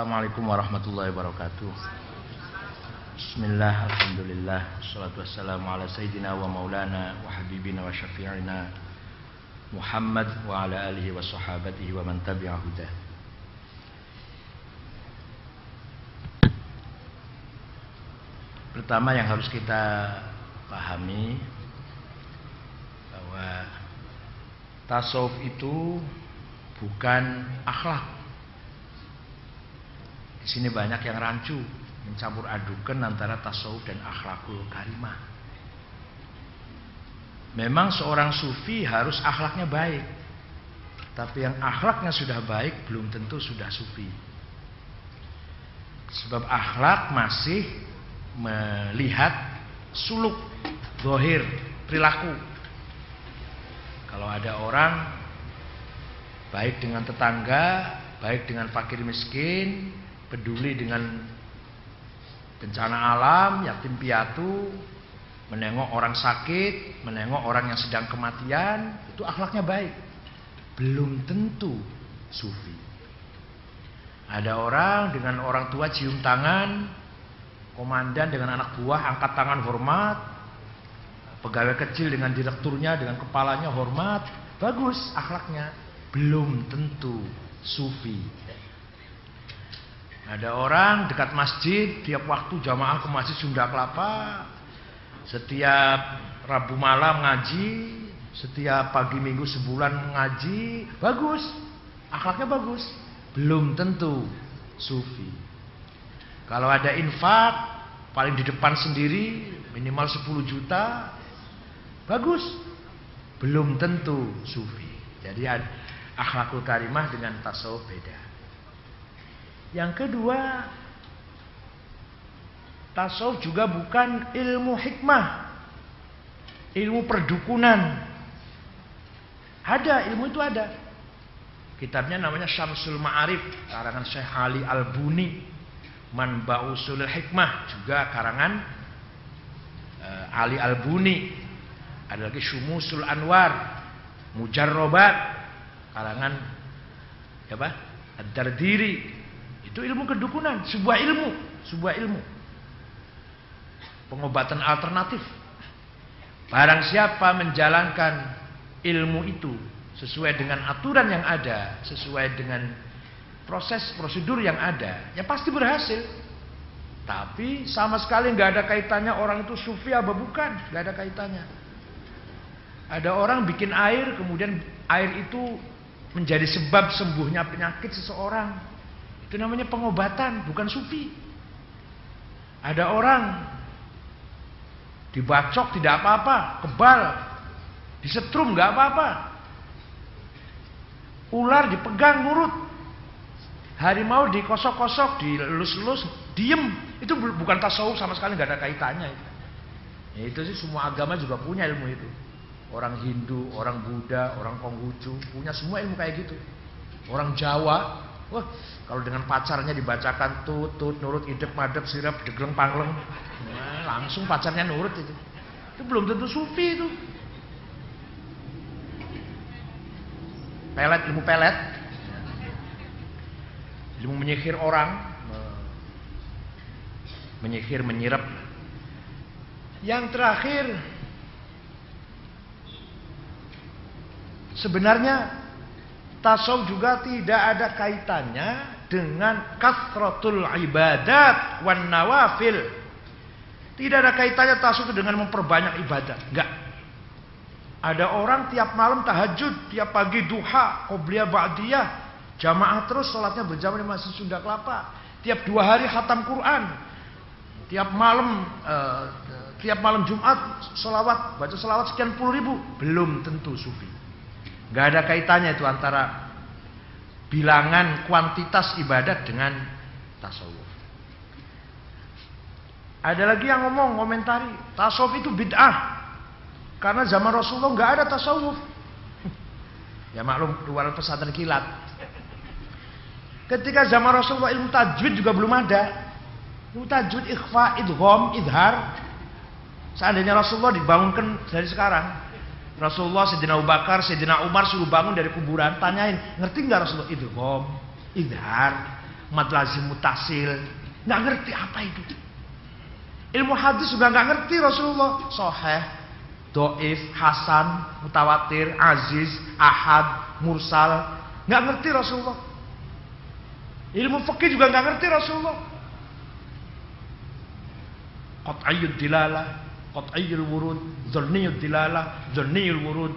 Assalamualaikum warahmatullahi wabarakatuh. Bismillah, alhamdulillah, wassalatu wassalamu ala sayyidina wa maulana wa habibina wa syafi'ina Muhammad wa ala alihi wa sahabatihi wa man tabi'a hudah. Pertama yang harus kita pahami bahwa tasawuf itu bukan akhlak. Di sini banyak yang rancu mencampur adukan antara tasawuf dan akhlakul karimah. Memang seorang sufi harus akhlaknya baik, tapi yang akhlaknya sudah baik belum tentu sudah sufi. Sebab akhlak masih melihat suluk, zahir, perilaku. Kalau ada orang baik dengan tetangga, baik dengan fakir miskin, peduli dengan bencana alam, yatim piatu, menengok orang sakit, menengok orang yang sedang kematian, itu akhlaknya baik. Belum tentu sufi. Ada orang dengan orang tua cium tangan, komandan dengan anak buah angkat tangan hormat, pegawai kecil dengan direkturnya, dengan kepalanya hormat, bagus akhlaknya. Belum tentu sufi. Ada orang dekat masjid, tiap waktu jamaah ke masjid Sunda Kelapa, setiap Rabu malam ngaji, setiap pagi minggu sebulan ngaji, bagus, akhlaknya bagus. Belum tentu sufi. Kalau ada infak, paling di depan sendiri, minimal 10 juta, bagus. Belum tentu sufi. Jadi akhlakul karimah dengan tasawuf beda. Yang kedua, tasawuf juga bukan ilmu hikmah, ilmu perdukunan. Ada, ilmu itu ada. Kitabnya namanya Syamsul Ma'arif, karangan Syekh Ali Al-Buni. Manba'u Ushulul Hikmah, juga karangan Ali Al-Buni. Ada lagi Syumusul Anwar, Mujarrobat, karangan apa? Ad-Dardiri. Itu ilmu kedukunan, sebuah ilmu. Pengobatan alternatif. Barang siapa menjalankan ilmu itu sesuai dengan aturan yang ada, sesuai dengan proses prosedur yang ada, ya pasti berhasil. Tapi sama sekali nggak ada kaitannya orang itu sufi apa bukan, nggak ada kaitannya. Ada orang bikin air, kemudian air itu menjadi sebab sembuhnya penyakit seseorang. Itu namanya pengobatan, bukan sufi. Ada orang dibacok tidak apa-apa, kebal, disetrum nggak apa-apa. Ular dipegang nurut. Harimau dikosok-kosok, dilus-lus, diem. Itu bukan tasawuf sama sekali, nggak ada kaitannya itu. Ya, itu sih semua agama juga punya ilmu itu. Orang Hindu, orang Buddha, orang Konghucu punya semua ilmu kayak gitu. Orang Jawa, wah, kalau dengan pacarnya dibacakan tut nurut idep madep sirap degleng pangleng, nah, langsung pacarnya nurut itu. Itu belum tentu sufi itu. Pelet, ilmu pelet, ilmu menyihir orang, menyihir, menyirap. Yang terakhir, sebenarnya tasawuf juga tidak ada kaitannya dengan kathratul ibadat wan nawafil. Tidak ada kaitannya tasawuf dengan memperbanyak ibadat. Enggak. Ada orang tiap malam tahajud, tiap pagi duha, qobliyah ba'diyah, jamaah terus sholatnya berjamaah di Masjid Sunda Kelapa. Tiap 2 hari khatam Quran. Tiap malam Jumat sholawat, baca sholawat sekian puluh ribu. Belum tentu sufi. Enggak ada kaitannya itu antara bilangan kuantitas ibadat dengan tasawuf. Ada lagi yang komentari tasawuf itu bid'ah karena zaman Rasulullah nggak ada tasawuf. Ya maklum, luar pesantren kilat. Ketika zaman Rasulullah ilmu tajwid juga belum ada. Ilmu tajwid, ikhfa, idgham, idhar. Seandainya Rasulullah dibangunkan dari sekarang, Rasulullah, Sayyidina Abu Bakar, Sayyidina Umar suruh bangun dari kuburan, tanyain, ngerti nggak Rasulullah? Idgham, idhar, mad lazim mutasil, nggak ngerti apa itu. Ilmu hadis juga nggak ngerti Rasulullah. Sahih, dhaif, hasan, mutawatir, aziz, ahad, mursal, nggak ngerti Rasulullah. Ilmu fikih juga nggak ngerti Rasulullah. Qat'iyyud dilalah, qat'iyyul wurud, dzanniyud dilalah, dzanniyul wurud,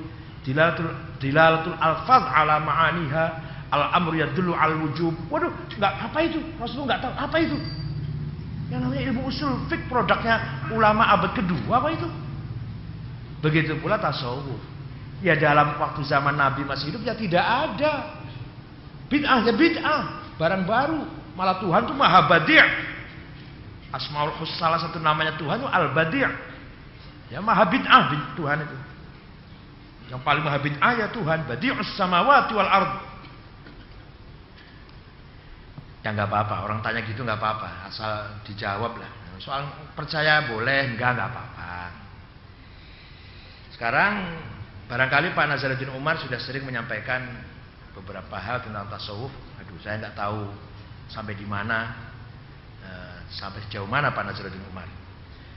dilalatul alfaz ala ma'aniha, al-amru yadullu al wujub. Waduh, nggak apa itu? Rasulullah nggak tahu apa itu. Yang namanya ilmu usul fik produknya ulama abad kedua apa itu? Begitu pula tasawuf. Ya dalam waktu zaman Nabi masih hidup ya tidak ada. Bid'ah ya bid'ah, barang baru. Malah Tuhan itu Maha Badi'. Asmaul Husna salah satu namanya Tuhan itu Al-Badi'. Ya Maha Bid'ah Tuhan itu. Yang paling Maha Bid'ah ya Tuhan, Badi'us samawati wal ard. Ya nggak apa-apa, orang tanya gitu nggak apa-apa, asal dijawab lah. Soal percaya boleh, enggak apa-apa. Sekarang barangkali Pak Nazaruddin Umar sudah sering menyampaikan beberapa hal tentang tasawuf. Aduh, saya nggak tahu sampai di mana, sampai sejauh mana Pak Nazaruddin Umar.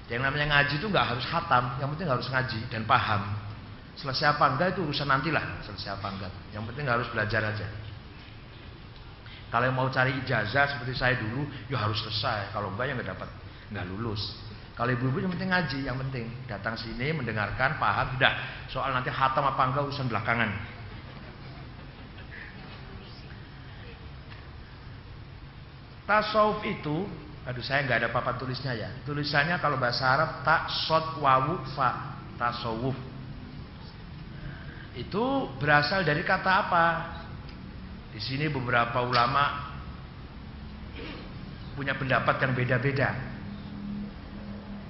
Yang namanya ngaji itu nggak harus khatam, yang penting harus ngaji dan paham. Selesai apa enggak itu urusan nantilah, selesai apa enggak. Yang penting harus belajar aja. Kalau yang mau cari ijazah seperti saya dulu, ya harus selesai. Kalau enggak ya nggak lulus. Kalau ibu-ibu yang penting ngaji, yang penting datang sini mendengarkan, paham, tidak. Soal nanti khatam apa enggak urusan belakangan. Tasawuf itu, aduh saya nggak ada papan tulisnya ya. Tulisannya kalau bahasa Arab ta sod wawu fa, tasawuf. Itu berasal dari kata apa? Di sini beberapa ulama punya pendapat yang beda-beda.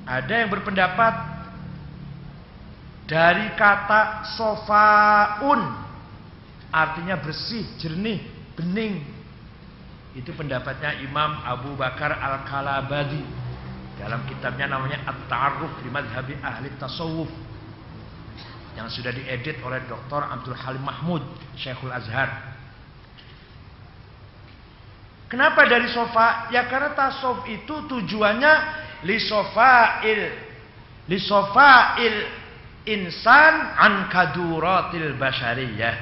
Ada yang berpendapat dari kata sofaun, artinya bersih, jernih, bening. Itu pendapatnya Imam Abu Bakar Al-Kalabadi dalam kitabnya namanya At-Ta'arruf li Madhhabi Ahli Tasawuf, yang sudah diedit oleh Dr. Abdul Halim Mahmud, Syekhul Azhar. Kenapa dari sofa? Ya karena tasawuf itu tujuannya li sofail insan an kaduratil basyariyah,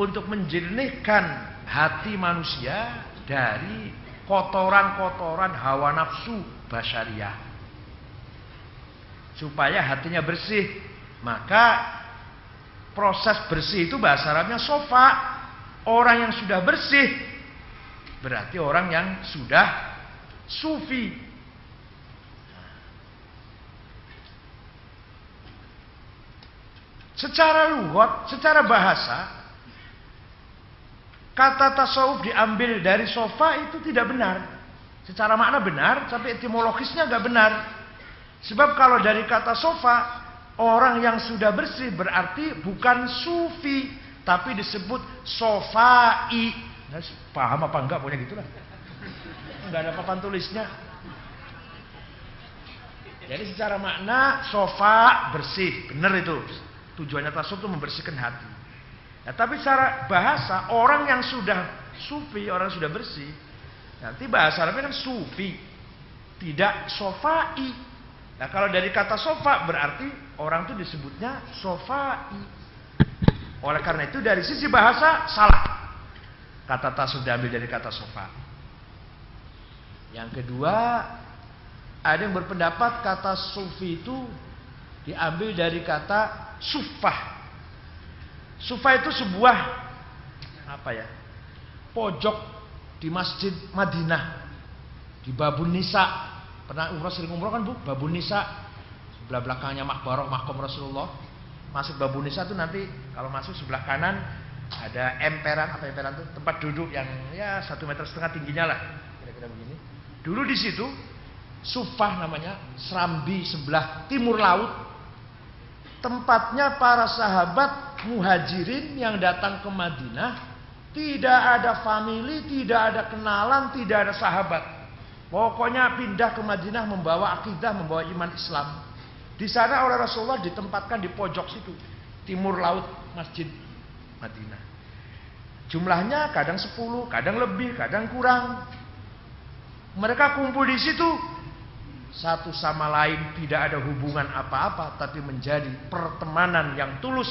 untuk menjernihkan hati manusia dari kotoran-kotoran hawa nafsu basyariyah, supaya hatinya bersih. Maka proses bersih itu bahasa Arabnya sofa. Orang yang sudah bersih berarti orang yang sudah sufi. Secara lughat, secara bahasa, kata tasawuf diambil dari sofa itu tidak benar. Secara makna benar, tapi etimologisnya nggak benar. Sebab kalau dari kata sofa, orang yang sudah bersih berarti bukan sufi, tapi disebut sofai. Nah, paham apa enggak punya gitulah. Enggak ada papan tulisnya. Jadi secara makna sofa bersih, benar itu. Tujuannya tasawuf itu membersihkan hati. Nah, tapi secara bahasa orang yang sudah sufi, orang yang sudah bersih, nanti bahasa Arabnya kan sufi, tidak sofai. Nah, kalau dari kata sofa berarti orang itu disebutnya sofai. Oleh karena itu dari sisi bahasa salah. Kata tasawuf diambil dari kata sofa. Yang kedua, ada yang berpendapat kata sufi itu diambil dari kata sufah. Sufah itu sebuah pojok di Masjid Madinah, di Babun Nisa. Pernah umrah, sering umrah kan Bu? Babun Nisa, sebelah belakangnya makbarah makom Rasulullah. Masuk Babun Nisa itu nanti kalau masuk sebelah kanan ada emperan, emperan itu tempat duduk yang ya 1,5 meter tingginya lah, kira-kira begini. Dulu di situ sufah namanya, serambi sebelah timur laut, tempatnya para sahabat muhajirin yang datang ke Madinah. Tidak ada famili, tidak ada kenalan, tidak ada sahabat. Pokoknya pindah ke Madinah membawa akidah, membawa iman Islam. Di sana oleh Rasulullah ditempatkan di pojok situ, timur laut Masjid Madinah. Jumlahnya kadang 10, kadang lebih, kadang kurang. Mereka kumpul di situ, satu sama lain tidak ada hubungan apa-apa, tapi menjadi pertemanan yang tulus,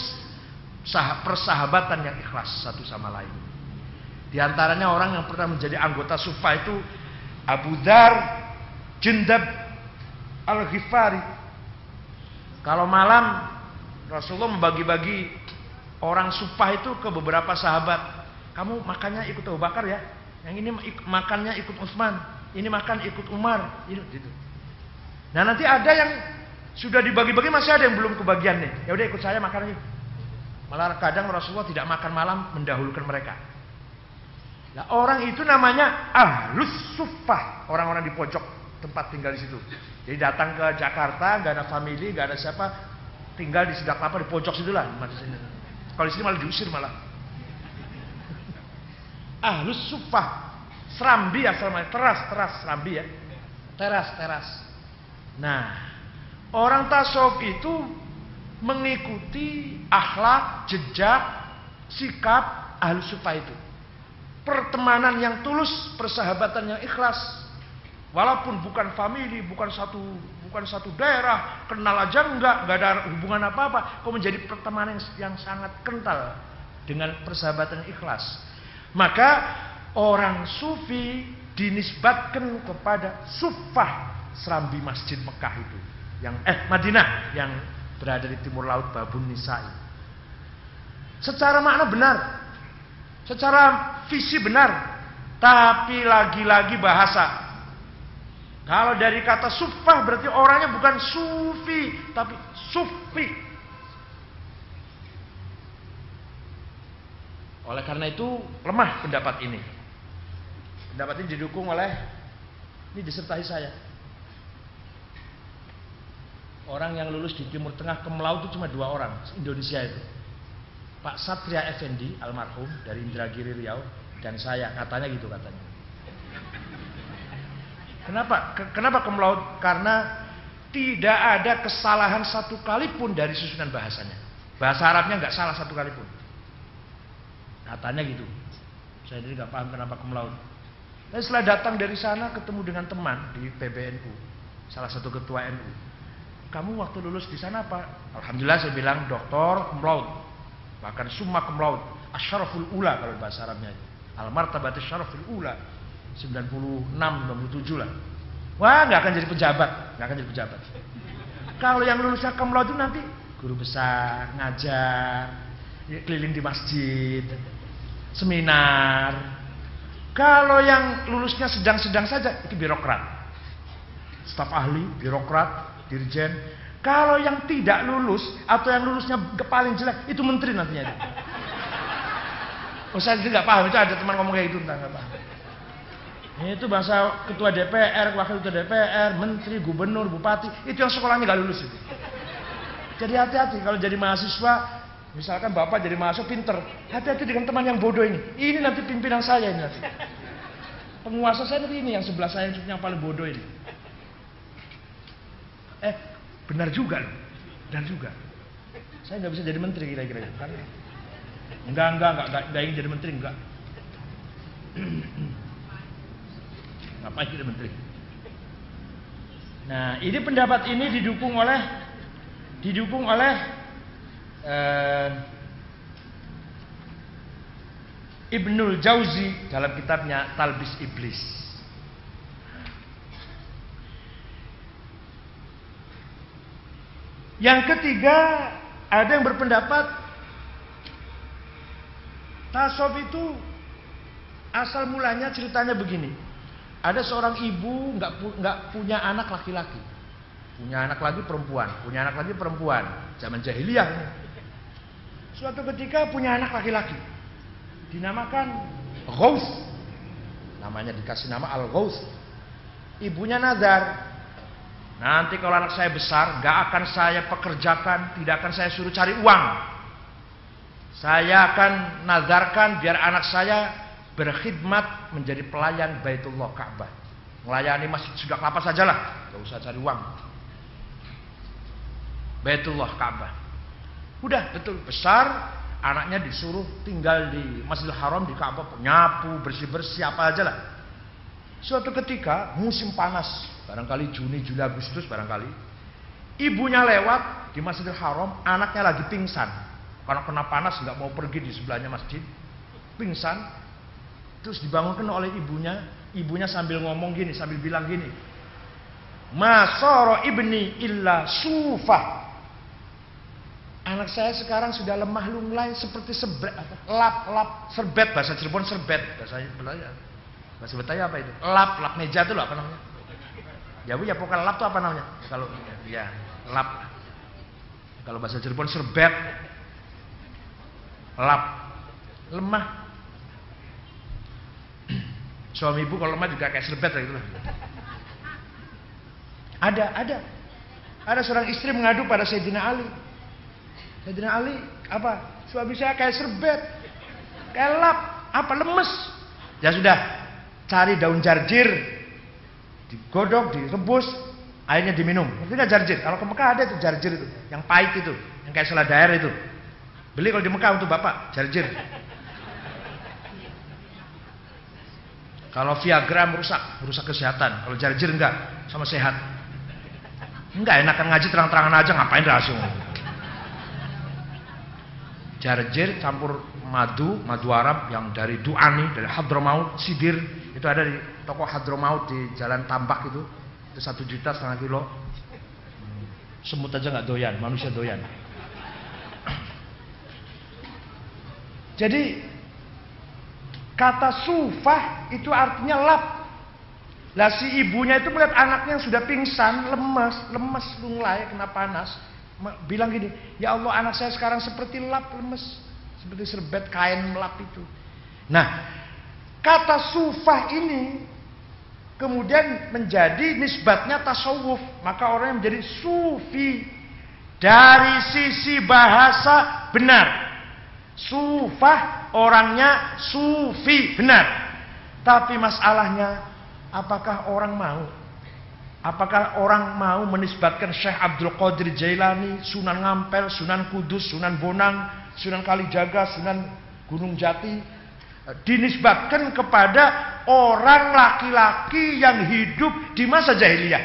persahabatan yang ikhlas satu sama lain. Di antaranya orang yang pernah menjadi anggota Sufa itu Abu Dzar Jundab Al-Ghifari. Kalau malam Rasulullah membagi-bagi orang Sufa itu ke beberapa sahabat. Kamu makannya ikut Abu Bakar ya, yang ini makannya ikut Utsman, ini makan ikut Umar, gitu. Nah nanti ada yang sudah dibagi-bagi, masih ada yang belum kebagian nih. Ya udah ikut saya makan aja. Malah kadang Rasulullah tidak makan malam, mendahulukan mereka. Nah orang itu namanya Ahlus Suffah, orang-orang di pojok tempat tinggal di situ. Jadi datang ke Jakarta, gak ada family, gak ada siapa, tinggal di Sunda Kelapa di pojok situlah. Kalau di sini malah diusir malah. Ahlus Suffah, Serambi asalnya, teras Serambi ya, teras. Nah, orang tasawuf itu mengikuti akhlak, jejak, sikap Ahlus Suffah itu. Pertemanan yang tulus, persahabatan yang ikhlas. Walaupun bukan family, bukan satu daerah, kenal aja enggak ada hubungan apa-apa, kok menjadi pertemanan yang sangat kental dengan persahabatan yang ikhlas. Maka orang sufi dinisbatkan kepada Suffah Serambi Masjid Mekah itu, yang Madinah yang berada di timur laut Babun Nisa'i. Secara makna benar, secara visi benar, tapi lagi-lagi bahasa. Kalau dari kata Suffah berarti orangnya bukan sufi, tapi sufi. Oleh karena itu lemah pendapat ini. Pendapat ini didukung oleh, ini disertai saya. Orang yang lulus di Timur Tengah cum laude itu cuma 2 orang Indonesia itu. Pak Satria Effendi almarhum dari Indragiri Riau, dan saya, katanya gitu katanya. Kenapa cum laude? Karena tidak ada kesalahan satu kali pun dari susunan bahasanya. Bahasa Arabnya nggak salah satu kali pun. Katanya gitu. Saya jadi nggak paham kenapa cum laude. Dan setelah datang dari sana ketemu dengan teman di PBNU, salah satu ketua NU. Kamu waktu lulus di sana apa? Alhamdulillah saya bilang doktor cum laude, bahkan summa cum laude, asyaraful ula kalau bahasa Arabnya. Al martabat asyaraful ula, 96, 97 lah. Wah nggak akan jadi pejabat, Kalau yang lulusnya cum laude itu nanti guru besar, ngajar, keliling di masjid, seminar. Kalau yang lulusnya sedang-sedang saja, itu birokrat, staf ahli, birokrat, dirjen. Kalau yang tidak lulus atau yang lulusnya paling jelek, itu menteri nantinya. Oh saya nggak paham, itu ada teman ngomong kayak gitu, entah nggak paham. Itu bahasa ketua DPR, wakil ketua DPR, menteri, gubernur, bupati, itu yang sekolahnya nggak lulus itu. Jadi hati-hati kalau jadi mahasiswa. Misalkan bapak jadi mahasiswa pinter, hati-hati dengan teman yang bodoh ini. Ini nanti pimpinan saya ini nanti. Penguasa saya nanti ini yang sebelah saya yang paling bodoh ini. Benar juga loh, benar juga. Saya nggak bisa jadi menteri kira-kira. Enggak ingin jadi menteri, enggak. Ngapain jadi menteri? Nah, ini pendapat ini didukung oleh Ibnul Jauzi dalam kitabnya Talbis Iblis. Yang ketiga, ada yang berpendapat tasawuf itu asal mulanya ceritanya begini. Ada seorang ibu nggak punya anak laki-laki, punya anak lagi perempuan, zaman jahiliyah ini. Suatu ketika punya anak laki-laki, dinamakan Ghaus, namanya dikasih nama Al-Ghaus. Ibunya nazar, nanti kalau anak saya besar, gak akan saya pekerjakan, tidak akan saya suruh cari uang. Saya akan nazarkan biar anak saya berkhidmat menjadi pelayan Baitullah Ka'bah, melayani masjid Sunda Kelapa sajalah, gak usah cari uang. Baitullah Ka'bah. Udah betul besar, Anaknya disuruh tinggal di Masjidil Haram, di Ka'bah, nyapu, bersih-bersih apa aja lah. Suatu ketika musim panas, barangkali Juni, Juli, Agustus barangkali, ibunya lewat di Masjidil Haram, anaknya lagi pingsan karena kena panas, nggak mau pergi di sebelahnya masjid, pingsan. Terus dibangunkan oleh ibunya sambil ngomong gini, sambil bilang gini, "Ma sara ibni illa sufah." Anak saya sekarang sudah lemah lunglai seperti lap serbet, bahasa Cirebon serbet, bahasa Betawi. Bahasa Betawi apa itu? Lap meja itu loh, apa namanya? Ya Bu, ya pokoknya lap itu apa namanya? Kalau ya lap. Kalau bahasa Cirebon serbet. Lap. Lemah. Suami ibu kalau lemah juga kayak serbet gitu loh. Ada seorang istri mengadu pada Sayyidina Ali. Sayyidina Ali, apa? Suami saya kayak serbet, kayak lap, apa lemes. Ya sudah, cari daun jarjir, digodok, direbus, airnya diminum. Ngerti nggak jarjir? Kalau ke Mekah ada itu jarjir itu, yang pahit itu, yang kayak selada air itu. Beli kalau di Mekah untuk bapak, jarjir. Kalau Viagra merusak kesehatan. Kalau jarjir enggak, sama sehat. Enggak enakan ngaji terang-terangan aja, ngapain langsung. Jarjir campur madu Arab yang dari Du'ani, dari Hadramaut, Sidir, itu ada di toko Hadramaut di Jalan Tambak itu 1,5 juta kilo. Semut aja nggak doyan, manusia doyan. Jadi kata sufah itu artinya lap. Lah si ibunya itu melihat anaknya yang sudah pingsan, lemas, lunglai, kena panas. Bilang gini, ya Allah anak saya sekarang seperti lap, lemes, seperti serbet kain melap itu. Nah, kata sufah ini kemudian menjadi nisbatnya tasawuf, maka orang yang menjadi sufi dari sisi bahasa benar. Sufah orangnya sufi benar. Tapi masalahnya, apakah orang mau? Apakah orang mau menisbatkan Syekh Abdul Qadir Jailani, Sunan Ngampel, Sunan Kudus, Sunan Bonang, Sunan Kalijaga, Sunan Gunung Jati, dinisbatkan kepada orang laki-laki yang hidup di masa jahiliyah?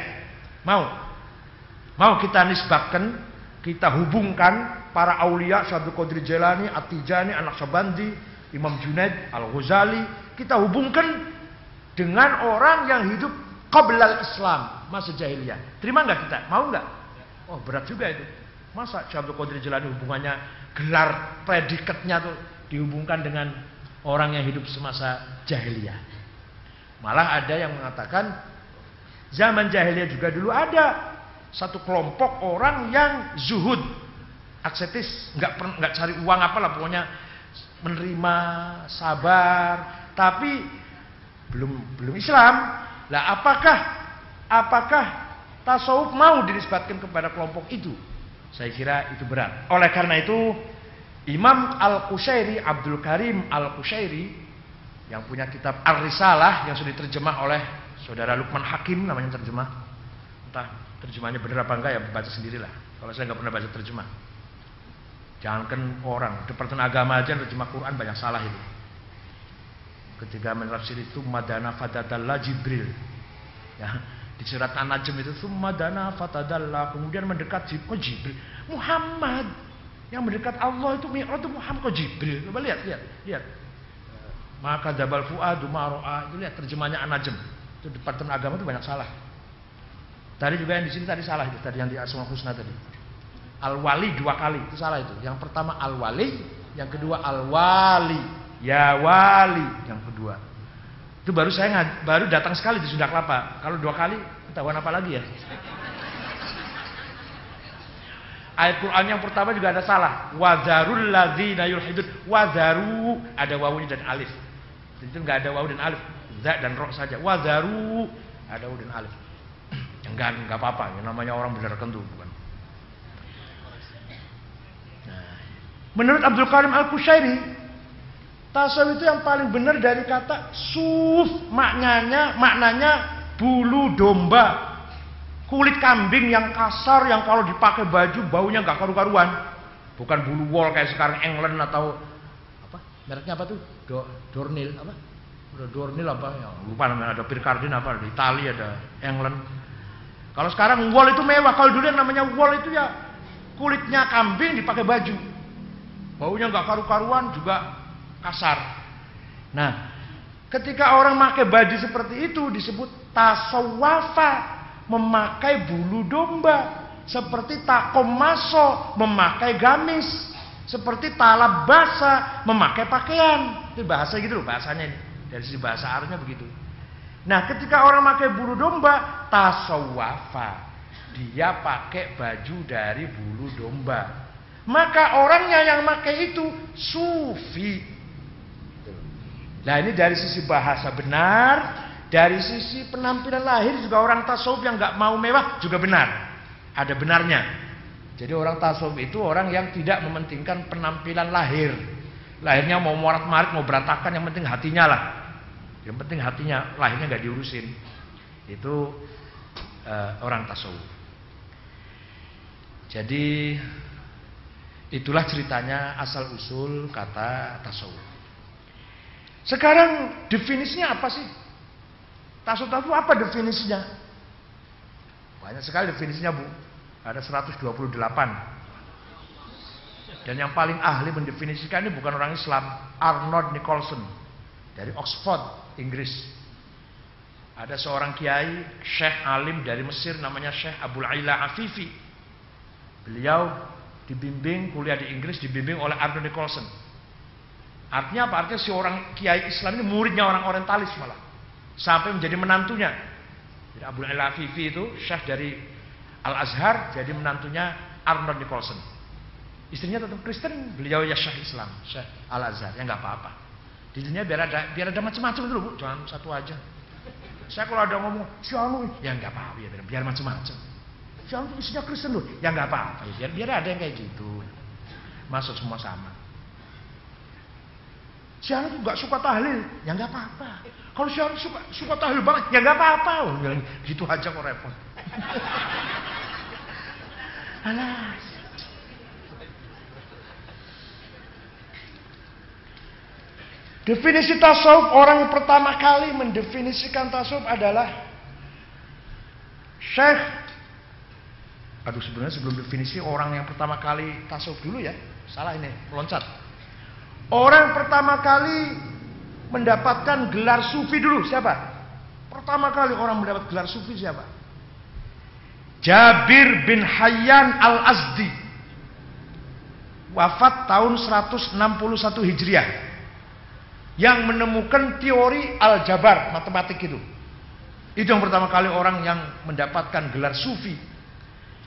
Mau kita nisbatkan, kita hubungkan para aulia Syekh Abdul Qadir Jailani, At-Tijani, An-Naqsyabandi, Imam Junaid, Al-Ghazali, kita hubungkan dengan orang yang hidup qablal Islam, masa jahiliyah. Terima nggak kita? Mau nggak? Oh berat juga itu. Masa Syekh Abdul Qadir Jailani hubungannya, gelar predikatnya tuh dihubungkan dengan orang yang hidup semasa jahiliyah. Malah ada yang mengatakan zaman jahiliyah juga dulu ada satu kelompok orang yang zuhud, asketis, nggak cari uang apalah, pokoknya menerima, sabar, tapi belum Islam. Lah apakah tasawuf mau dinisbatkan kepada kelompok itu? Saya kira itu berat. Oleh karena itu Imam Al-Qushairi, Abdul Karim Al-Qushairi, yang punya kitab Ar-Risalah yang sudah diterjemah oleh saudara Lukman Hakim, namanya terjemah. Entah terjemahnya benar apa enggak ya, baca sendirilah. Kalau saya nggak pernah baca terjemah. Jangankan orang, Departemen Agama aja terjemah Quran banyak salah itu. Ketika menafsir itu madana fatadalla Jibril, ya, di surat An-Najm itu madana fatadalla, kemudian mendekat Jibril. Muhammad yang mendekat Allah itu Mi'raj itu Muhammad kok Jibril. Coba lihat. Maka dabal fuadu maro'a, itu lihat terjemahnya An-Najm. Itu Departemen Agama itu banyak salah. Tadi juga yang di sini tadi salah itu, tadi yang di Asmaul Husna tadi. Al-Wali 2 kali itu salah itu. Yang pertama Al-Wali, yang kedua Al-Wali. Ya wali yang kedua. Itu baru datang sekali di Sunda Kelapa. Kalau 2 kali ketahuan apa lagi ya? Ayat Quran yang pertama juga ada salah. Wadharul ladzina yulhidun. Wadharu ada wawunya dan alif. Itu enggak ada wawu dan alif. Za dan ro saja. Wadharu ada wawu dan alif. Enggak apa-apa. Yang namanya orang benar kentu bukan. Nah, menurut Abdul Karim Al-Qushairi, tasawuf itu yang paling benar dari kata suf, maknanya bulu domba, kulit kambing yang kasar yang kalau dipakai baju baunya nggak karu-karuan. Bukan bulu wol kayak sekarang England atau apa? Mereknya apa tuh? Dornil apa? Dornil apa? Ya, lupa namanya. Ada Pircardin apa? Di Italia ada England. Kalau sekarang wol itu mewah. Kalau dulu yang namanya wol itu ya kulitnya kambing dipakai baju. Baunya nggak karu-karuan, juga kasar. Nah, ketika orang pakai baju seperti itu disebut tasawwafa, memakai bulu domba. Seperti takomaso, memakai gamis. Seperti talabasa, memakai pakaian. Itu bahasa gitu loh, bahasanya ini. Dari sisi bahasa Arabnya begitu. Nah, ketika orang pakai bulu domba, tasawwafa, dia pakai baju dari bulu domba. Maka orangnya yang pakai itu sufi. Nah, ini dari sisi bahasa benar. Dari sisi penampilan lahir juga orang tasawuf yang nggak mau mewah juga benar. Ada benarnya. Jadi orang tasawuf itu orang yang tidak mementingkan penampilan lahir. Lahirnya mau morat-marit, mau berantakan, yang penting hatinya lah. Yang penting hatinya, lahirnya nggak diurusin. Itu orang tasawuf. Jadi itulah ceritanya asal usul kata tasawuf. Sekarang definisinya apa sih? Tasawuf itu apa definisinya? Banyak sekali definisinya, Bu. Ada 128. Dan yang paling ahli mendefinisikan ini bukan orang Islam, Arnold Nicholson dari Oxford, Inggris. Ada seorang kiai, Syekh alim dari Mesir namanya Syekh Abul Aila Afifi. Beliau dibimbing kuliah di Inggris, dibimbing oleh Arnold Nicholson. Artinya apa? Artinya si orang kiai Islam ini muridnya orang orientalis malah. Sampai menjadi menantunya. Jadi Abul Aila Afifi itu Syekh dari Al-Azhar, jadi menantunya Arnold Nicholson. Istrinya tetap Kristen, beliau ya Syekh Islam, Syekh Al-Azhar. Ya nggak apa-apa. Di dunia biar ada macam-macam dulu, Bu. Jangan satu aja. Saya kalau ada ngomong Syanu, ya nggak apa-apa, ya biar macam-macam. Syanu istrinya Kristen loh, ya nggak apa-apa. Ya, biar ada yang kayak gitu. Masuk semua sama. Syanu tuh nggak suka tahlil, ya nggak apa-apa. Kalau Syanu suka tahlil banget, ya nggak apa-apa. Gitu aja kok repot. Alah. Definisi tasawuf, orang yang pertama kali mendefinisikan tasawuf adalah Syekh. Aduh, sebenarnya sebelum definisi orang yang pertama kali tasawuf dulu ya. Salah ini, meloncat. Orang pertama kali mendapatkan gelar sufi dulu siapa? Pertama kali orang mendapat gelar sufi siapa? Jabir bin Hayyan Al-Azdi. Wafat tahun 161 Hijriah. Yang menemukan teori aljabar, matematik itu. Itu yang pertama kali orang yang mendapatkan gelar sufi.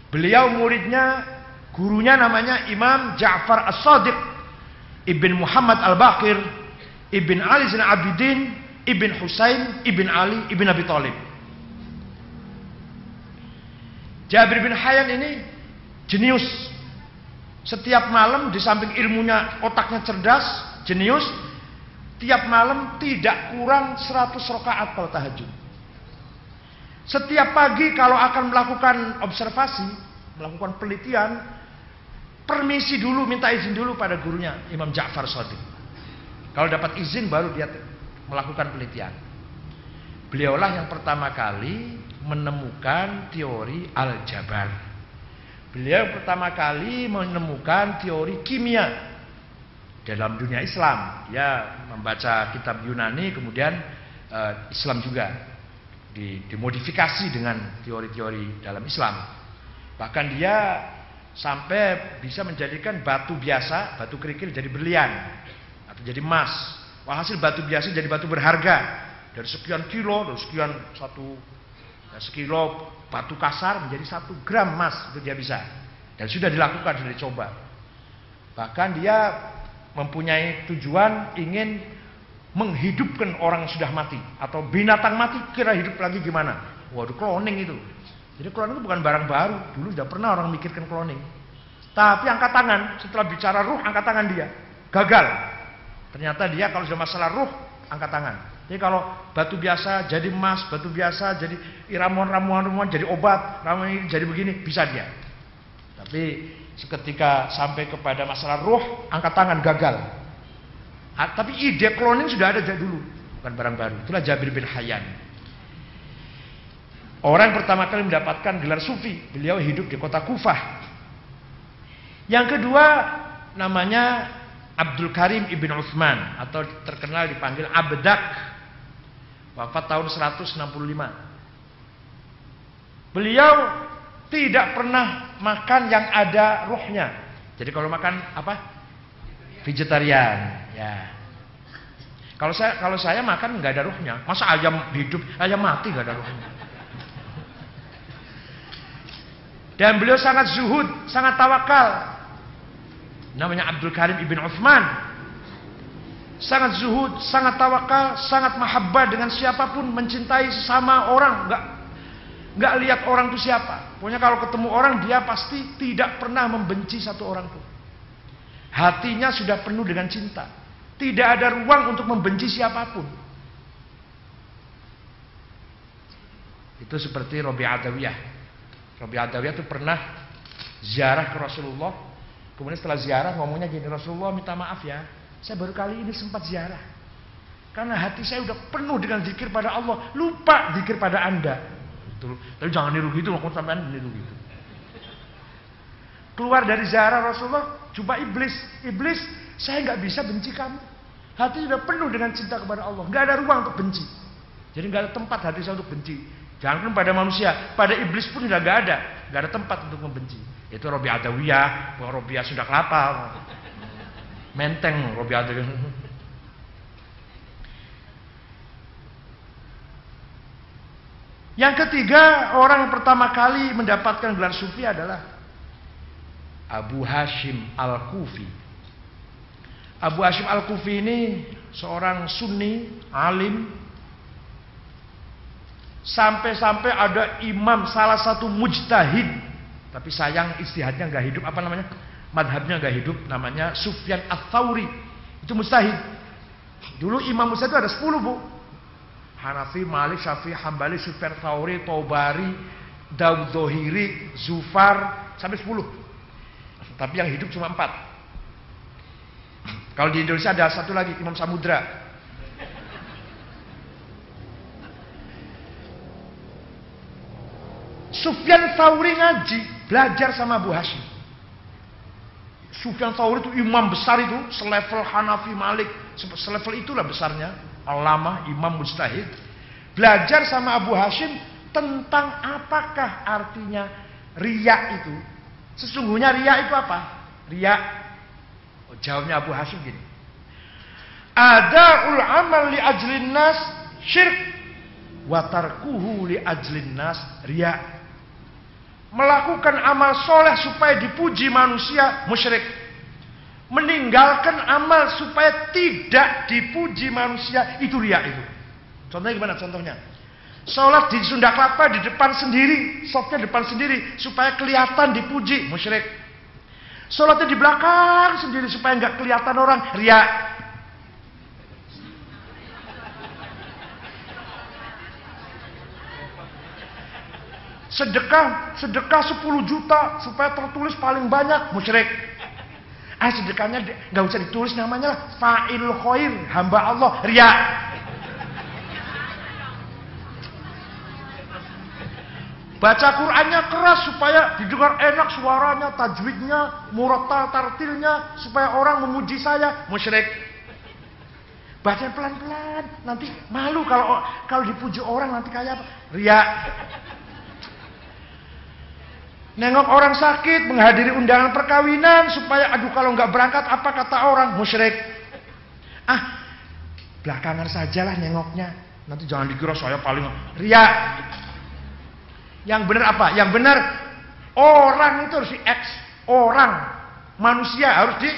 Beliau muridnya, gurunya namanya Imam Ja'far As-Sadiq Ibn Muhammad Al-Baqir Ibn Ali Zain Abidin Ibn Husain Ibn Ali Ibn Abi Thalib. Jabir bin Hayyan ini jenius. Setiap malam di samping ilmunya, otaknya cerdas, jenius. Tiap malam tidak kurang 100 rakaat kalau tahajud. Setiap pagi kalau akan melakukan observasi, melakukan penelitian, permisi dulu, minta izin dulu pada gurunya Imam Ja'far Shadiq. Kalau dapat izin baru dia melakukan penelitian. Beliaulah yang pertama kali menemukan teori aljabar. Beliau pertama kali menemukan teori kimia dalam dunia Islam. Dia membaca kitab Yunani, kemudian Islam juga dimodifikasi dengan teori-teori dalam Islam. Bahkan dia sampai bisa menjadikan batu biasa, batu kerikil jadi berlian atau jadi emas. Hasil batu biasa jadi batu berharga. Dari sekian kilo, dari sekian sekilo batu kasar menjadi 1 gram emas, itu dia bisa. Dan sudah dilakukan, sudah dicoba. Bahkan dia mempunyai tujuan ingin menghidupkan orang yang sudah mati atau binatang mati kira hidup lagi gimana. Waduh, cloning itu. Jadi cloning itu bukan barang baru. Dulu sudah pernah orang mikirkan cloning. Tapi angkat tangan, setelah bicara ruh angkat tangan dia. Gagal. Ternyata dia kalau sudah masalah ruh angkat tangan. Jadi kalau batu biasa jadi emas, batu biasa jadi ramuan-ramuan jadi obat, ramuan ini jadi begini, bisa dia. Tapi seketika sampai kepada masalah ruh, angkat tangan, gagal. Tapi ide cloning sudah ada dari dulu, bukan barang baru. Itulah Jabir bin Hayyan. Orang yang pertama kali mendapatkan gelar sufi, beliau hidup di kota Kufah. Yang kedua namanya Abdul Karim ibn Utsman atau terkenal dipanggil Abdak, wafat tahun 165. Beliau tidak pernah makan yang ada ruhnya. Jadi kalau makan apa? Vegetarian, ya. Kalau saya makan nggak ada ruhnya. Masa ayam hidup, ayam mati nggak ada ruhnya. Dan beliau sangat zuhud, sangat tawakal. Namanya Abdul Karim ibn Utsman. Sangat zuhud, sangat tawakal, sangat mahabbah dengan siapapun, mencintai sesama orang, nggak lihat orang itu siapa. Pokoknya kalau ketemu orang dia pasti tidak pernah membenci satu orang pun. Hatinya sudah penuh dengan cinta. Tidak ada ruang untuk membenci siapapun. Itu seperti Rabi' Adawiyah. Rabi' Adawiyah itu pernah ziarah ke Rasulullah. Kemudian setelah ziarah ngomongnya gini, Rasulullah minta maaf ya, saya baru kali ini sempat ziarah. Karena hati saya udah penuh dengan zikir pada Allah, lupa zikir pada Anda. Betul. Tapi jangan niru gitu, aku sampean niru gitu. Keluar dari ziarah Rasulullah, jumpa iblis. Iblis, saya nggak bisa benci kamu. Hati sudah penuh dengan cinta kepada Allah, nggak ada ruang untuk benci. Jadi nggak ada tempat hati saya untuk benci. Jangan pada manusia, pada iblis pun sudah nggak ada tempat untuk membenci. Itu Rabi' Adawiyah, Rabi'ah Sunda Kelapa, Menteng Rabi' Adawiyah. Yang ketiga, orang yang pertama kali mendapatkan gelar sufi adalah Abu Hashim Al-Kufi. Abu Hashim Al-Kufi ini seorang Sunni, alim. Sampai-sampai ada imam salah satu mujtahid, tapi sayang ijtihadnya nggak hidup, apa namanya? Madhabnya nggak hidup, namanya Sufyan Ats-Tsauri. Itu mujtahid. Dulu imam mujtahid itu ada 10, Bu. Hanafi, Malik, Syafi'i, Hambali, Sufyan Tsauri, Taubari, Daud Dhohiri, Zufar, sampai 10. Tapi yang hidup cuma 4. Kalau di Indonesia ada satu lagi, Imam Samudra. Sufyan Tsauri ngaji, belajar sama Abu Hashim. Sufyan Tsauri itu imam besar itu, selevel Hanafi, Malik, selevel itulah besarnya, ulama, imam mujtahid. Belajar sama Abu Hashim tentang apakah artinya riya itu. Sesungguhnya riya itu apa? Riya. Oh, jawabnya Abu Hashim gini. Ada'ul amal li ajlin nas syirk wa tarkuhu li ajlin nas riya. Melakukan amal soleh supaya dipuji manusia, musyrik. Meninggalkan amal supaya tidak dipuji manusia, itu riya itu. Contohnya gimana contohnya? Sholat di Sunda Kelapa di depan sendiri, softnya depan sendiri supaya kelihatan dipuji, musyrik. Sholatnya di belakang sendiri supaya nggak kelihatan orang, riya. Sedekah 10 juta supaya tertulis paling banyak, musyrik. Sedekahnya nggak usah ditulis namanya lah, fa'il khair, hamba Allah, riya. Baca Qur'annya keras supaya didengar enak suaranya, tajwidnya, murattal tartilnya, supaya orang memuji saya, musyrik. Baca pelan-pelan, nanti malu kalau dipuji orang nanti kayak apa? Riya. Nengok orang sakit, menghadiri undangan perkawinan supaya aduh kalau nggak berangkat apa kata orang, musyrik. Belakangan sajalah nengoknya, nanti jangan dikira saya paling, riya. Yang benar apa? Yang benar orang itu harus di X, orang manusia harus di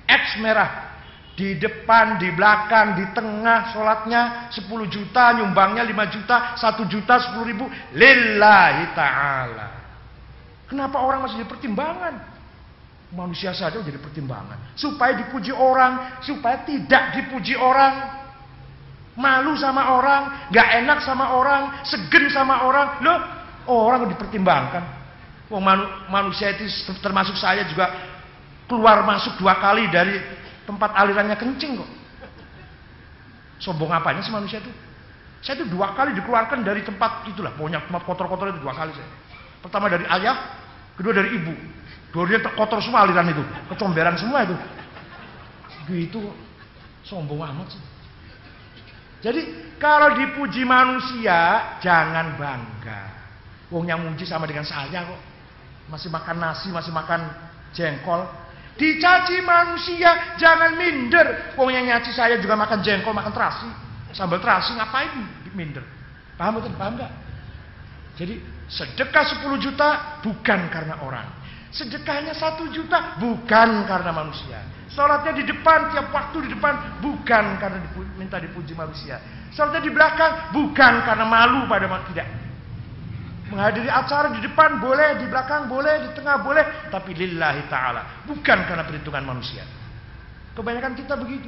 X merah. Di depan, di belakang, di tengah sholatnya 10 juta, nyumbangnya 5 juta, 1 juta 10 ribu lillahi ta'ala. Kenapa orang masih jadi pertimbangan? Manusia saja jadi pertimbangan. Supaya dipuji orang, supaya tidak dipuji orang. Malu sama orang, gak enak sama orang, segen sama orang. Loh, orang dipertimbangkan. Wong manusia itu termasuk saya juga keluar masuk 2 kali dari tempat alirannya kencing kok. Sombong apanya sih manusia itu? Saya itu 2 kali dikeluarkan dari tempat itulah, pokoknya tempat kotor-kotor itu 2 kali saya. Pertama dari ayah, kedua dari ibu. Dua-duanya kotor semua aliran itu, kecomberan semua itu. Gitu, sombong amat sih. Jadi kalau dipuji manusia jangan bangga. Wong yang muji sama dengan saya kok. Masih makan nasi, masih makan jengkol. Dicaci manusia jangan minder. Wong yang nyaci saya juga makan jengkol, makan terasi, sambal terasi, ngapain minder? Paham betul? Paham enggak? Jadi sedekah 10 juta bukan karena orang. Sedekahnya 1 juta bukan karena manusia. Sholatnya di depan, tiap waktu di depan bukan karena minta dipuji manusia. Sholatnya di belakang bukan karena malu pada tidak. Menghadiri acara di depan boleh, di belakang boleh, di tengah boleh, tapi lillahi ta'ala, bukan karena perhitungan manusia. Kebanyakan kita begitu.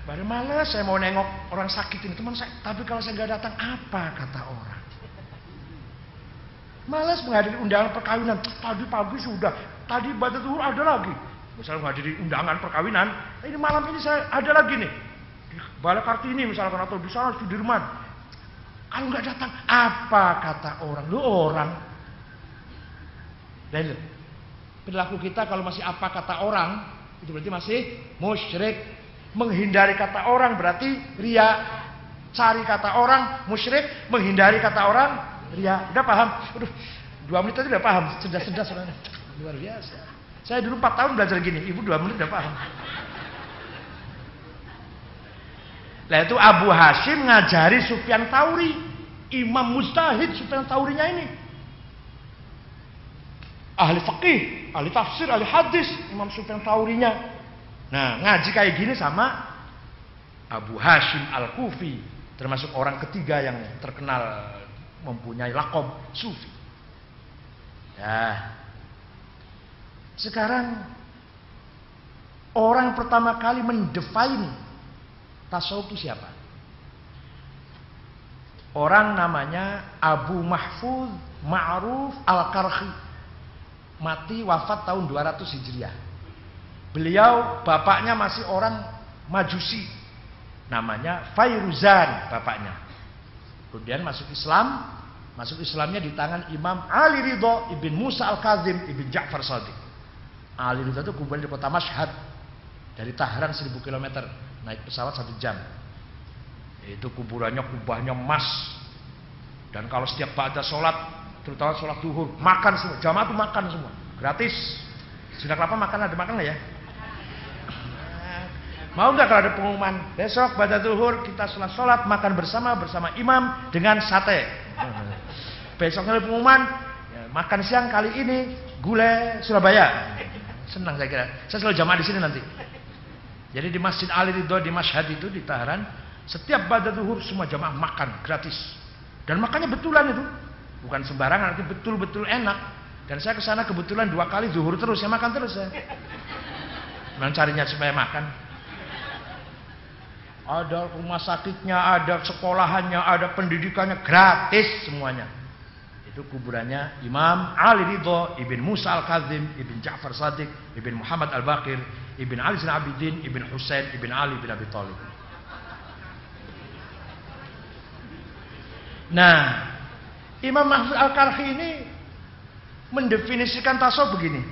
Baru malas saya mau nengok orang sakit ini teman saya, tapi kalau saya nggak datang apa kata orang? Malas menghadiri undangan perkawinan. Tadi pagi sudah, tadi ibadah zuhur ada lagi. Misalnya menghadiri undangan perkawinan, ini malam ini saya ada lagi nih. Di Balai Kartini misalkan atau di sana Sudirman. Kalau nggak datang, apa kata orang? Lu orang. Dan perilaku kita kalau masih apa kata orang, itu berarti masih musyrik. Menghindari kata orang berarti ria. Cari kata orang musyrik, menghindari kata orang ria. Udah paham? Udah 2 menit tadi udah paham. Cerdas-cerdas orangnya. Luar biasa. Saya dulu 4 tahun belajar gini, ibu 2 menit udah paham. Lah itu Abu Hashim ngajari Sufyan Tsauri, imam mujtahid Sufyan Tsaurinya ini. Ahli fikih, ahli tafsir, ahli hadis, Imam Sufyan Tsaurinya. Nah, ngaji kayak gini sama Abu Hashim Al-Kufi, termasuk orang ketiga yang terkenal mempunyai laqab sufi. Nah, sekarang orang pertama kali mendefine tasawuf itu siapa? Orang namanya Abu Mahfuz Ma'ruf Al-Karhi. Mati wafat tahun 200 Hijriah. Beliau bapaknya masih orang Majusi. Namanya Fairuzan bapaknya. Kemudian masuk Islam. Masuk Islamnya di tangan Imam Ali Ridho ibn Musa Al-Kazim ibn Ja'far Shadiq. Ali Ridho itu kuburan di kota Mashhad. Dari Tahran 1000 km. Naik pesawat 1 jam. Itu kuburannya kubahnya emas. Dan kalau setiap ba'da sholat, terutama sholat duhur, makan semua. Jamaah itu makan semua. Gratis. Sunda Kelapa makan, ada makan nggak ya? Mau nggak kalau ada pengumuman? Besok ba'da duhur kita sholat makan bersama imam dengan sate. Besoknya ada pengumuman, ya, makan siang kali ini gulai Surabaya. Senang saya kira. Saya selalu jamaah di sini nanti. Jadi di Masjid Ali Ridho di Mashhad itu di Tahran, setiap ba'da zuhur semua jamaah makan gratis. Dan makannya betulan itu. Bukan sembarangan, artinya betul-betul enak. Dan saya ke sana kebetulan 2 kali zuhur terus, saya makan terus saya. Memang carinya supaya makan. Ada rumah sakitnya, ada sekolahannya, ada pendidikannya gratis semuanya. Itu kuburannya Imam Ali Ridho ibn Musa Al-Kazim ibn Ja'far Shadiq ibn Muhammad Al-Baqir ibn Ali Zainal Abidin ibn Husain ibn Ali bin Abi Thalib. Nah, Imam Mahfuz Al-Karhi ini mendefinisikan tasawuf begini.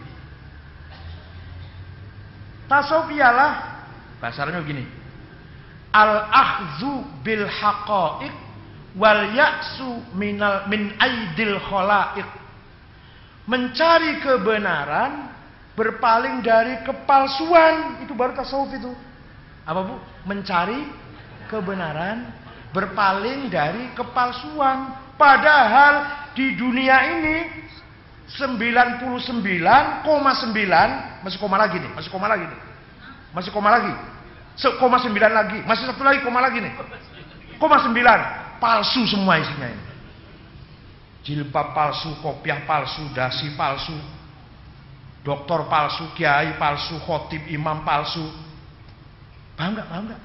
Tasawuf ialah bahasa Arabnya begini. Al-akhzu bil haqa'iq wal ya'su min aidil khalaiq. Mencari kebenaran, berpaling dari kepalsuan, itu baru tasawuf itu. Apa Bu? Mencari kebenaran, berpaling dari kepalsuan. Padahal di dunia ini 99,9 masih koma lagi nih, masih koma lagi nih. Masih koma lagi. 0,9 lagi, masih 1 lagi koma lagi nih. 0,9 palsu semua isinya ini. Jilbab palsu, kopiah palsu, dasi palsu, doktor palsu, kiai palsu, khotib imam palsu. Paham nggak? Paham nggak?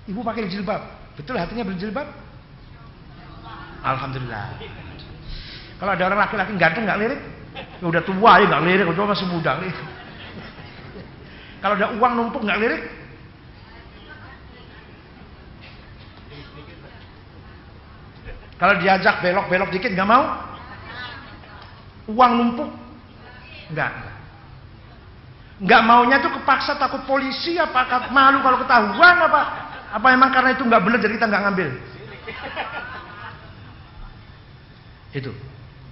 Ibu pakai jilbab, betul hatinya berjilbab? Alhamdulillah. Kalau ada orang laki-laki ganteng nggak lirik, ya udah tua ya nggak lirik, udah masih muda lirik. Kalau ada uang numpuk nggak lirik. Kalau diajak belok-belok dikit nggak mau. Uang numpuk nggak maunya tuh kepaksa, takut polisi, apa malu kalau ketahuan, apa emang karena itu nggak benar jadi kita nggak ngambil. Itu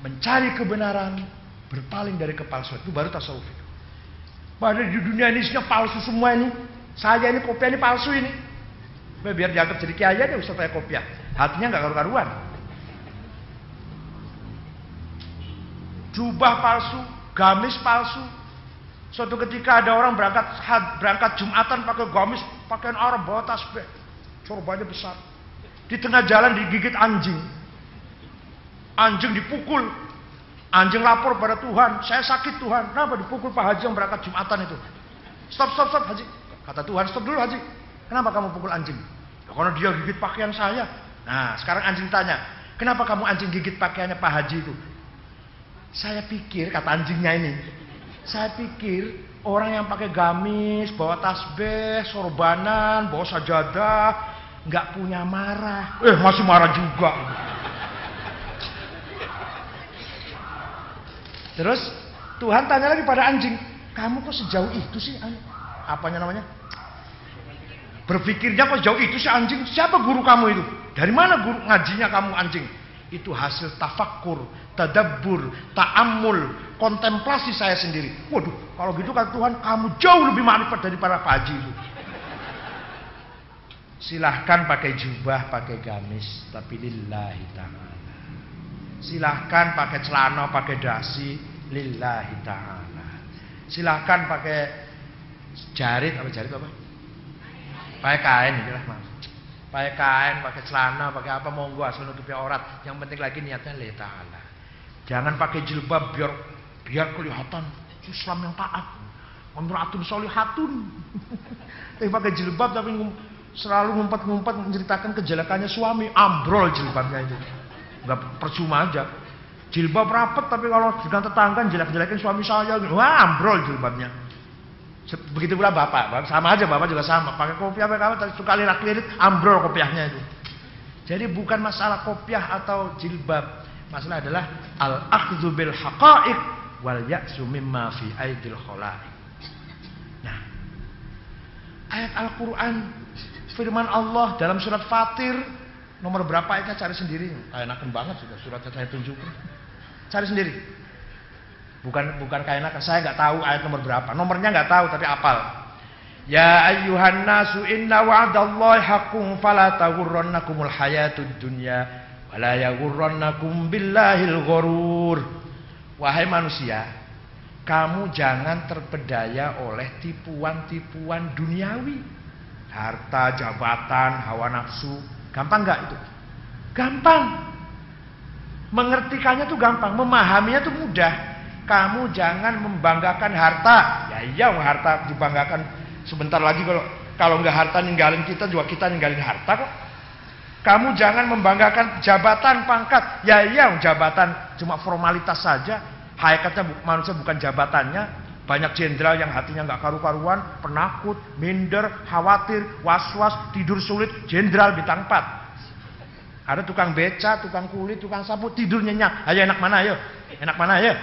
mencari kebenaran, berpaling dari kepalsuan, itu baru tasawuf. Padahal di dunia ini isinya palsu semua ini. Saya ini kopiah ini palsu ini. Biar dianggap jadi kiai aja Ustaz saya kopiah. Hatinya nggak karu-karuan. Jubah palsu, gamis palsu. Suatu ketika ada orang berangkat Jumatan pakai gamis, pakaian Arab, bawa tasbih, sorbannya besar. Di tengah jalan digigit anjing. Anjing dipukul. Anjing lapor pada Tuhan, saya sakit Tuhan. Kenapa dipukul Pak Haji yang berangkat Jumatan itu? Stop Haji. Kata Tuhan, stop dulu Haji. Kenapa kamu pukul anjing? Ya, karena dia gigit pakaian saya. Nah, sekarang anjing tanya, kenapa kamu anjing gigit pakaiannya Pak Haji itu? Saya pikir, kata anjingnya ini, saya pikir orang yang pakai gamis, bawa tasbih, sorbanan, bawa sajadah, nggak punya marah. Masih marah juga. Terus Tuhan tanya lagi pada anjing, kamu kok sejauh itu sih? Apanya namanya? Berpikirnya kok sejauh itu sih anjing? Siapa guru kamu itu? Dari mana guru ngajinya kamu anjing? Itu hasil tafakkur, tadabbur, ta'ammul, kontemplasi saya sendiri. Waduh, kalau gitu kata Tuhan, kamu jauh lebih makrifat dari para Pak Haji itu. Silahkan pakai jubah, pakai gamis, tapi lillahi ta'ala. Silahkan pakai celana, pakai dasi, lillahi ta'ala. Silahkan pakai jarit apa? Pakai kain, itulah mas. Pakai kain, pakai celana, pakai apa monggo asal nutupi aurat. Yang penting lagi niatnya lillahi ta'ala. Jangan pakai jilbab biar kelihatan Islam yang taat. Imra'atun sholihatun. Tapi pakai jilbab tapi selalu ngumpet-ngumpet menceritakan kejelekannya suami, ambrol jilbabnya itu. Enggak percuma aja. Jilbab rapet tapi kalau dengan tetangga jelek-jelekin suami saya, wah ambrol jilbabnya. Begitu pula bapak sama aja, bapak juga sama. Pakai kopiah pakai apa suka lirak-lirik, ambrol kopiahnya itu. Jadi bukan masalah kopiah atau jilbab. Masalah adalah al-akhdzu bil haqa'iq wal ya'su mimma fi aidil khalaiq. Nah, ayat Al-Qur'an firman Allah dalam surat Fatir nomor berapa ayatnya cari sendiri. Enakan banget sudah suratnya saya tunjukin. Cari sendiri. Bukan kayak enakan, saya nggak tahu ayat nomor berapa. Nomornya nggak tahu tapi apal. Ya ayyuhan nasu inna wa'dallahi haqqun fala taghurrannakumul hayatud dunya wala yaghurrannakum billahil ghurur. Wahai manusia, kamu jangan terpedaya oleh tipuan-tipuan duniawi. Harta, jabatan, hawa nafsu. Gampang nggak itu? Gampang. Mengertikannya tuh gampang, memahaminya tuh mudah. Kamu jangan membanggakan harta. Ya iya, harta dibanggakan sebentar lagi kalau nggak harta ninggalin kita juga kita ninggalin harta kok. Kamu jangan membanggakan jabatan, pangkat. Ya iya, jabatan cuma formalitas saja. Hakikatnya manusia bukan jabatannya. Banyak jenderal yang hatinya nggak karu-karuan, penakut, minder, khawatir, was-was, tidur sulit. Jenderal bintang 4. Ada tukang beca, tukang kulit, tukang sapu, tidur nyenyak. Ayo enak mana ayo? Enak mana ayo?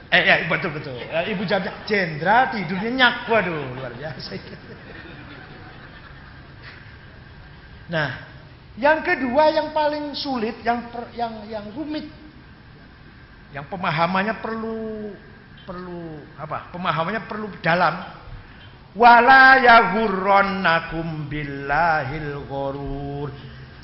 Ya betul. Ibu jawabnya jenderal tidur nyenyak. Waduh, luar biasa. Nah, yang kedua yang paling sulit, yang rumit, yang pemahamannya perlu apa? Pemahamannya perlu dalam. Wala yaghurrannakum billahil ghurur.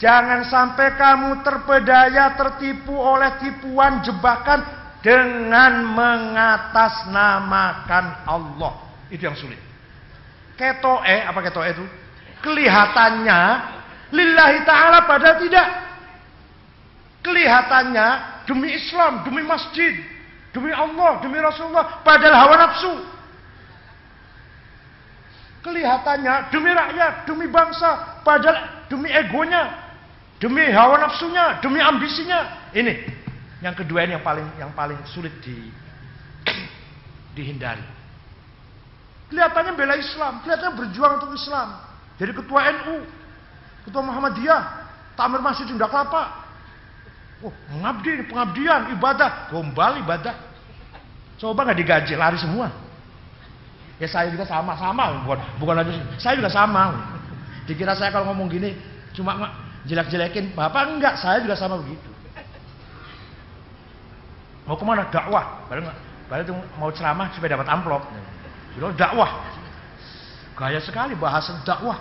Jangan sampai kamu terpedaya, tertipu oleh tipuan jebakan dengan mengatasnamakan Allah. Itu yang sulit. Ketoe, apa ketoe itu? Kelihatannya lillahi ta'ala padahal tidak. Kelihatannya demi Islam, demi masjid, demi Allah, demi Rasulullah, padahal hawa nafsu. Kelihatannya demi rakyat, demi bangsa, padahal demi egonya, demi hawa nafsunya, demi ambisinya. Ini yang kedua, ini yang paling sulit dihindari. Kelihatannya bela Islam, kelihatannya berjuang untuk Islam. Jadi ketua NU, ketua Muhammadiyah, takmir masjid Sunda Kelapa. Oh, mengabdi, pengabdian, ibadah, gombal ibadah. Coba nggak digaji, lari semua. Ya saya juga sama, bukan aja saya juga sama. Dikira saya kalau ngomong gini cuma jelek-jelekin Bapak, enggak, saya juga sama begitu. Mau kemana? Dakwah. Padahal itu mau ceramah supaya dapat amplop. Bilang dakwah. Gaya sekali bahasa dakwah.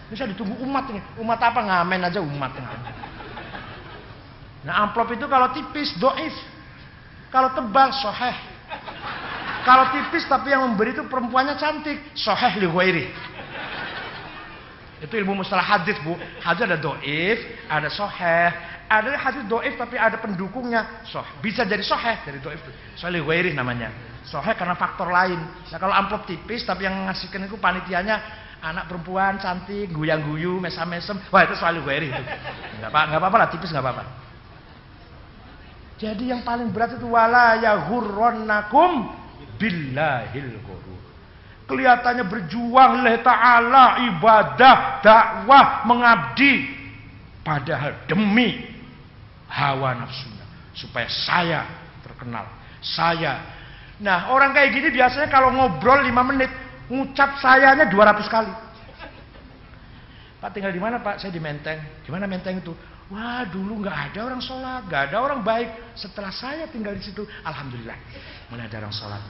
Ini saya ditunggu umat ini. Umat apa? Ngamen aja umat. Nah, amplop itu kalau tipis doif, kalau tebal sahih. Kalau tipis tapi yang memberi itu perempuannya cantik, sahih li ghairi. Itu ilmu mustalah hadis, Bu. Hadis ada doif, ada sahih. Ada hadis doif tapi ada pendukungnya. Bisa jadi sahih dari doif itu. Sahih li ghairi namanya. Sahih karena faktor lain. Nah, kalau amplop tipis tapi yang ngasihkan itu panitianya anak perempuan cantik, guyang-guyu, mesam-mesem. Wah, itu sahih li ghairi itu. Enggak apa-apa lah, tipis enggak apa-apa. Jadi yang paling berat itu wala yaghurrannakum billahil ghurur. Kelihatannya berjuang lillahi ta'ala, ibadah, dakwah, mengabdi, padahal demi hawa nafsunya supaya saya terkenal. Nah, orang kayak gini biasanya kalau ngobrol 5 menit ngucap sayanya 200 kali. Pak tinggal di mana, Pak? Saya di Menteng. Gimana Menteng itu? Wah, dulu nggak ada orang sholat, nggak ada orang baik. Setelah saya tinggal di situ, alhamdulillah, mulai ada orang sholat.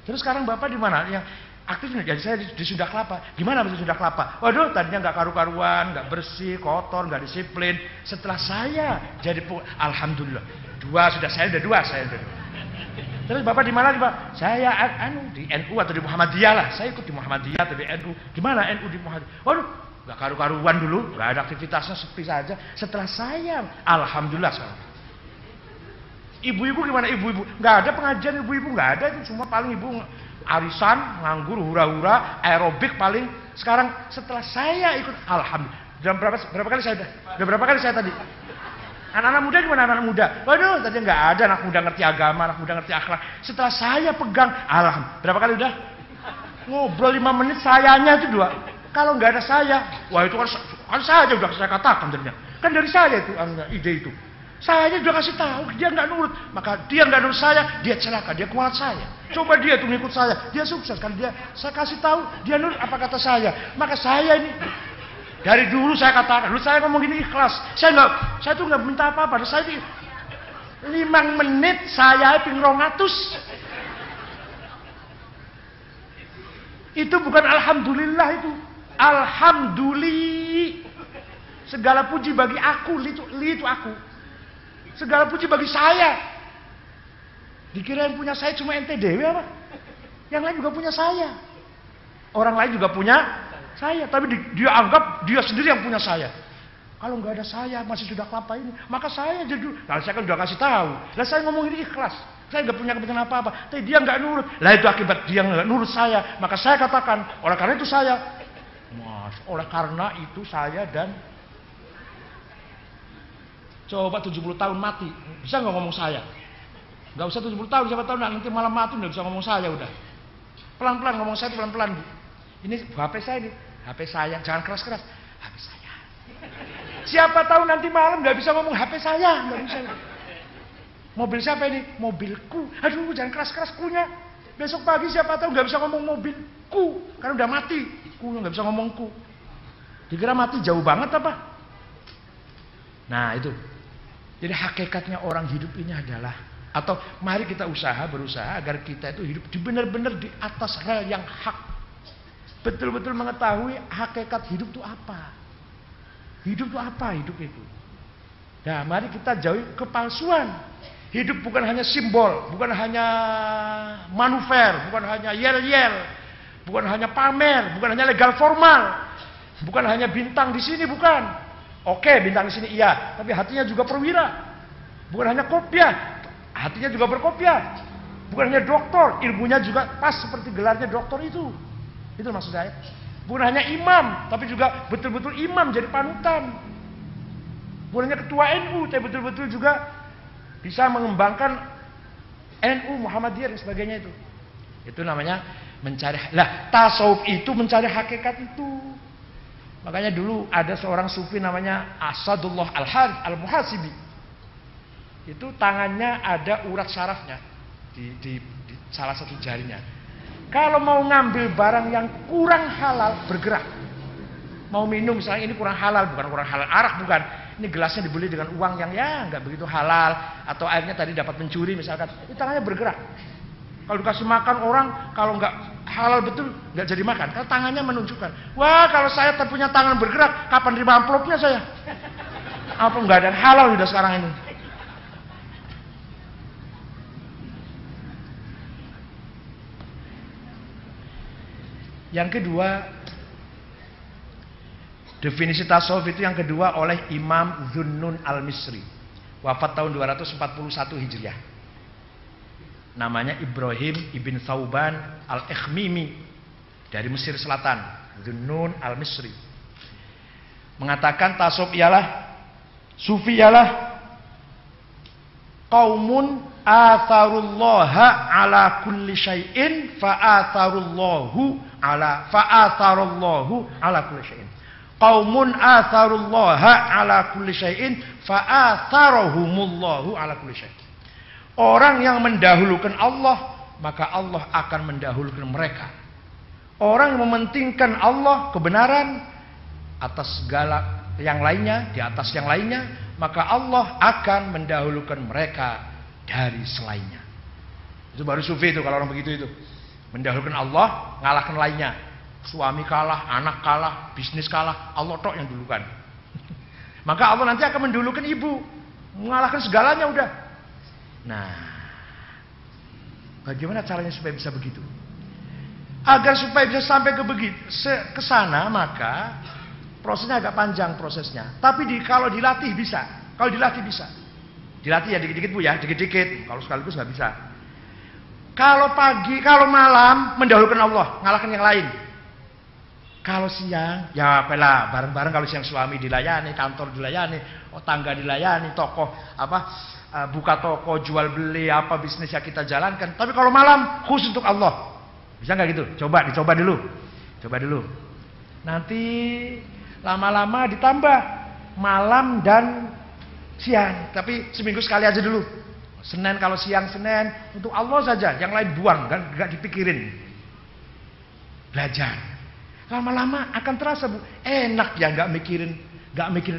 Terus sekarang Bapak di mana? Yang aktif nih, jadi saya di Sunda Kelapa. Gimana di Sunda Kelapa? Waduh, tadinya nggak karu-karuan, nggak bersih, kotor, nggak disiplin. Setelah saya jadi alhamdulillah, saya udah dua. Terus Bapak di mana, Pak? Saya di NU atau di Muhammadiyah lah. Saya ikut di Muhammadiyah atau di NU. Gimana NU di Muhammadiyah? Waduh, nggak karu-karuan dulu, nggak ada aktivitasnya, sepi saja. Setelah saya, alhamdulillah sekarang. Ibu-ibu gimana? Ibu-ibu nggak ada pengajian, ibu-ibu nggak ada, itu cuma paling ibu arisan, nganggur, hura-hura, aerobik paling. Sekarang setelah saya ikut, alhamdulillah. Dan berapa kali saya udah berapa kali saya tadi? Anak-anak muda gimana? Anak muda, waduh, tadi nggak ada anak muda ngerti agama, anak muda ngerti akhlak. Setelah saya pegang, alhamdulillah. Berapa kali udah? Ngobrol 5 menit, sayanya itu 2. Kalau nggak ada saya, wah itu kan saya aja udah saya katakan jadinya. Kan dari saya itu ide itu. Saya udah kasih tahu, dia nggak nurut, maka dia nggak nurut saya, dia celaka, dia kualat saya. Coba dia tuh ngikut saya, dia sukses kan saya kasih tahu, dia nurut apa kata saya. Maka saya ini dari dulu saya katakan, dulu saya ngomong gini ikhlas. Saya tuh nggak minta apa-apa. Saya ini 5 menit saya ping 200. Itu bukan alhamdulillah itu. Alhamdulillah. Segala puji bagi aku, itu aku. Segala puji bagi saya. Dikira yang punya saya cuma ente dewe apa? Yang lain juga punya saya. Orang lain juga punya saya, tapi dia anggap dia sendiri yang punya saya. Kalau nggak ada saya, masih Sunda Kelapa ini, maka saya jadi. Kalau saya kan udah kasih tahu. Lah saya ngomong ini ikhlas. Saya nggak punya kepentingan apa-apa. Tapi dia nggak nurut. Lah itu akibat dia nggak nurut saya. Maka saya katakan, oleh karena itu saya. Oleh karena itu saya dan coba 70 tahun mati, bisa nggak ngomong saya? Nggak usah 70 tahun, siapa tahu nanti malam mati nggak bisa ngomong saya udah. Pelan-pelan ngomong saya, pelan-pelan Bu. Ini HP saya ini, HP saya, jangan keras-keras. HP saya. Siapa tahu nanti malam nggak bisa ngomong HP saya, nggak bisa. Mobil siapa ini? Mobilku. Aduh, jangan keras-keras kunya. Besok pagi siapa tahu nggak bisa ngomong mobilku, karena udah mati. Ku nggak bisa ngomong ku. Dikira mati jauh banget apa? Nah itu. Jadi hakikatnya orang hidup ini adalah, atau mari kita berusaha agar kita itu hidup benar-benar di atas rel yang hak. Betul-betul mengetahui hakikat hidup itu apa. Hidup itu apa hidup itu. Nah mari kita jauhi kepalsuan. Hidup bukan hanya simbol, bukan hanya manuver, bukan hanya yel-yel, bukan hanya pamer, bukan hanya legal formal, bukan hanya bintang di sini, bukan. Oke, bintang di sini iya, tapi hatinya juga perwira. Bukan hanya kopiah, hatinya juga berkopiah. Bukan hanya doktor, ilmunya juga pas seperti gelarnya doktor itu. Itu maksud saya. Bukan hanya imam, tapi juga betul-betul imam jadi panutan. Bolehnya ketua NU, tapi betul-betul juga bisa mengembangkan NU, Muhammadiyah dan sebagainya itu. Itu namanya mencari. Lah, tasawuf itu mencari hakikat itu. Makanya dulu ada seorang sufi namanya Asadullah Al-Harith Al-Muhasibi. Itu tangannya ada urat syarafnya di salah satu jarinya. Kalau mau ngambil barang yang kurang halal, bergerak. Mau minum misalnya, ini kurang halal, bukan kurang halal arak, bukan. Ini gelasnya dibeli dengan uang yang ya nggak begitu halal, atau airnya tadi dapat mencuri misalkan, itu tangannya bergerak. Kalau dikasih makan orang, kalau nggak halal betul nggak jadi makan, karena tangannya menunjukkan. Wah, kalau saya punya tangan bergerak, kapan terima amplopnya saya? Apa nggak ada yang halal sudah sekarang ini? Yang kedua, definisi tasawuf itu yang kedua oleh Imam Zunnun Al-Misri, wafat tahun 241 Hijriah. Namanya Ibrahim ibn Thauban Al-Ikhmimi dari Mesir Selatan. Zunnun Al-Misri mengatakan tasawuf ialah, sufi ialah qaumun atharullaha ala kulli syai'in fa'atharullahu ala kulli syai'in. Qaumun atharullaha ala kulli syai'in fa'atharahumullahu ala kulli syai'in. Orang yang mendahulukan Allah, maka Allah akan mendahulukan mereka. Orang yang mementingkan Allah, kebenaran atas segala yang lainnya, di atas yang lainnya, maka Allah akan mendahulukan mereka dari selainnya. Itu baru sufi itu, kalau orang begitu itu. Mendahulukan Allah, ngalahkan lainnya. Suami kalah, anak kalah, bisnis kalah, Allah tok yang dulukan. Maka Allah nanti akan mendahulukan ibu, mengalahkan segalanya udah. Nah, bagaimana caranya supaya bisa begitu? Agar supaya bisa sampai ke sana, maka prosesnya agak panjang prosesnya. Tapi kalau dilatih bisa. Kalau dilatih bisa. Dilatih ya dikit-dikit Bu ya, dikit-dikit. Kalau sekaligus nggak bisa. Kalau pagi, kalau malam mendahulukan Allah, ngalahkan yang lain. Kalau siang, ya apalah bareng-bareng. Kalau siang suami dilayani, kantor dilayani, tangga dilayani, toko buka toko, jual beli apa bisnisnya kita jalankan. Tapi kalau malam khusus untuk Allah, bisa nggak gitu? Dicoba dulu. Nanti lama-lama ditambah malam dan siang. Tapi seminggu sekali aja dulu. Senin kalau siang Senin untuk Allah saja, yang lain buang, kan nggak dipikirin. Belajar. Lama-lama akan terasa Bu, enak ya nggak mikirin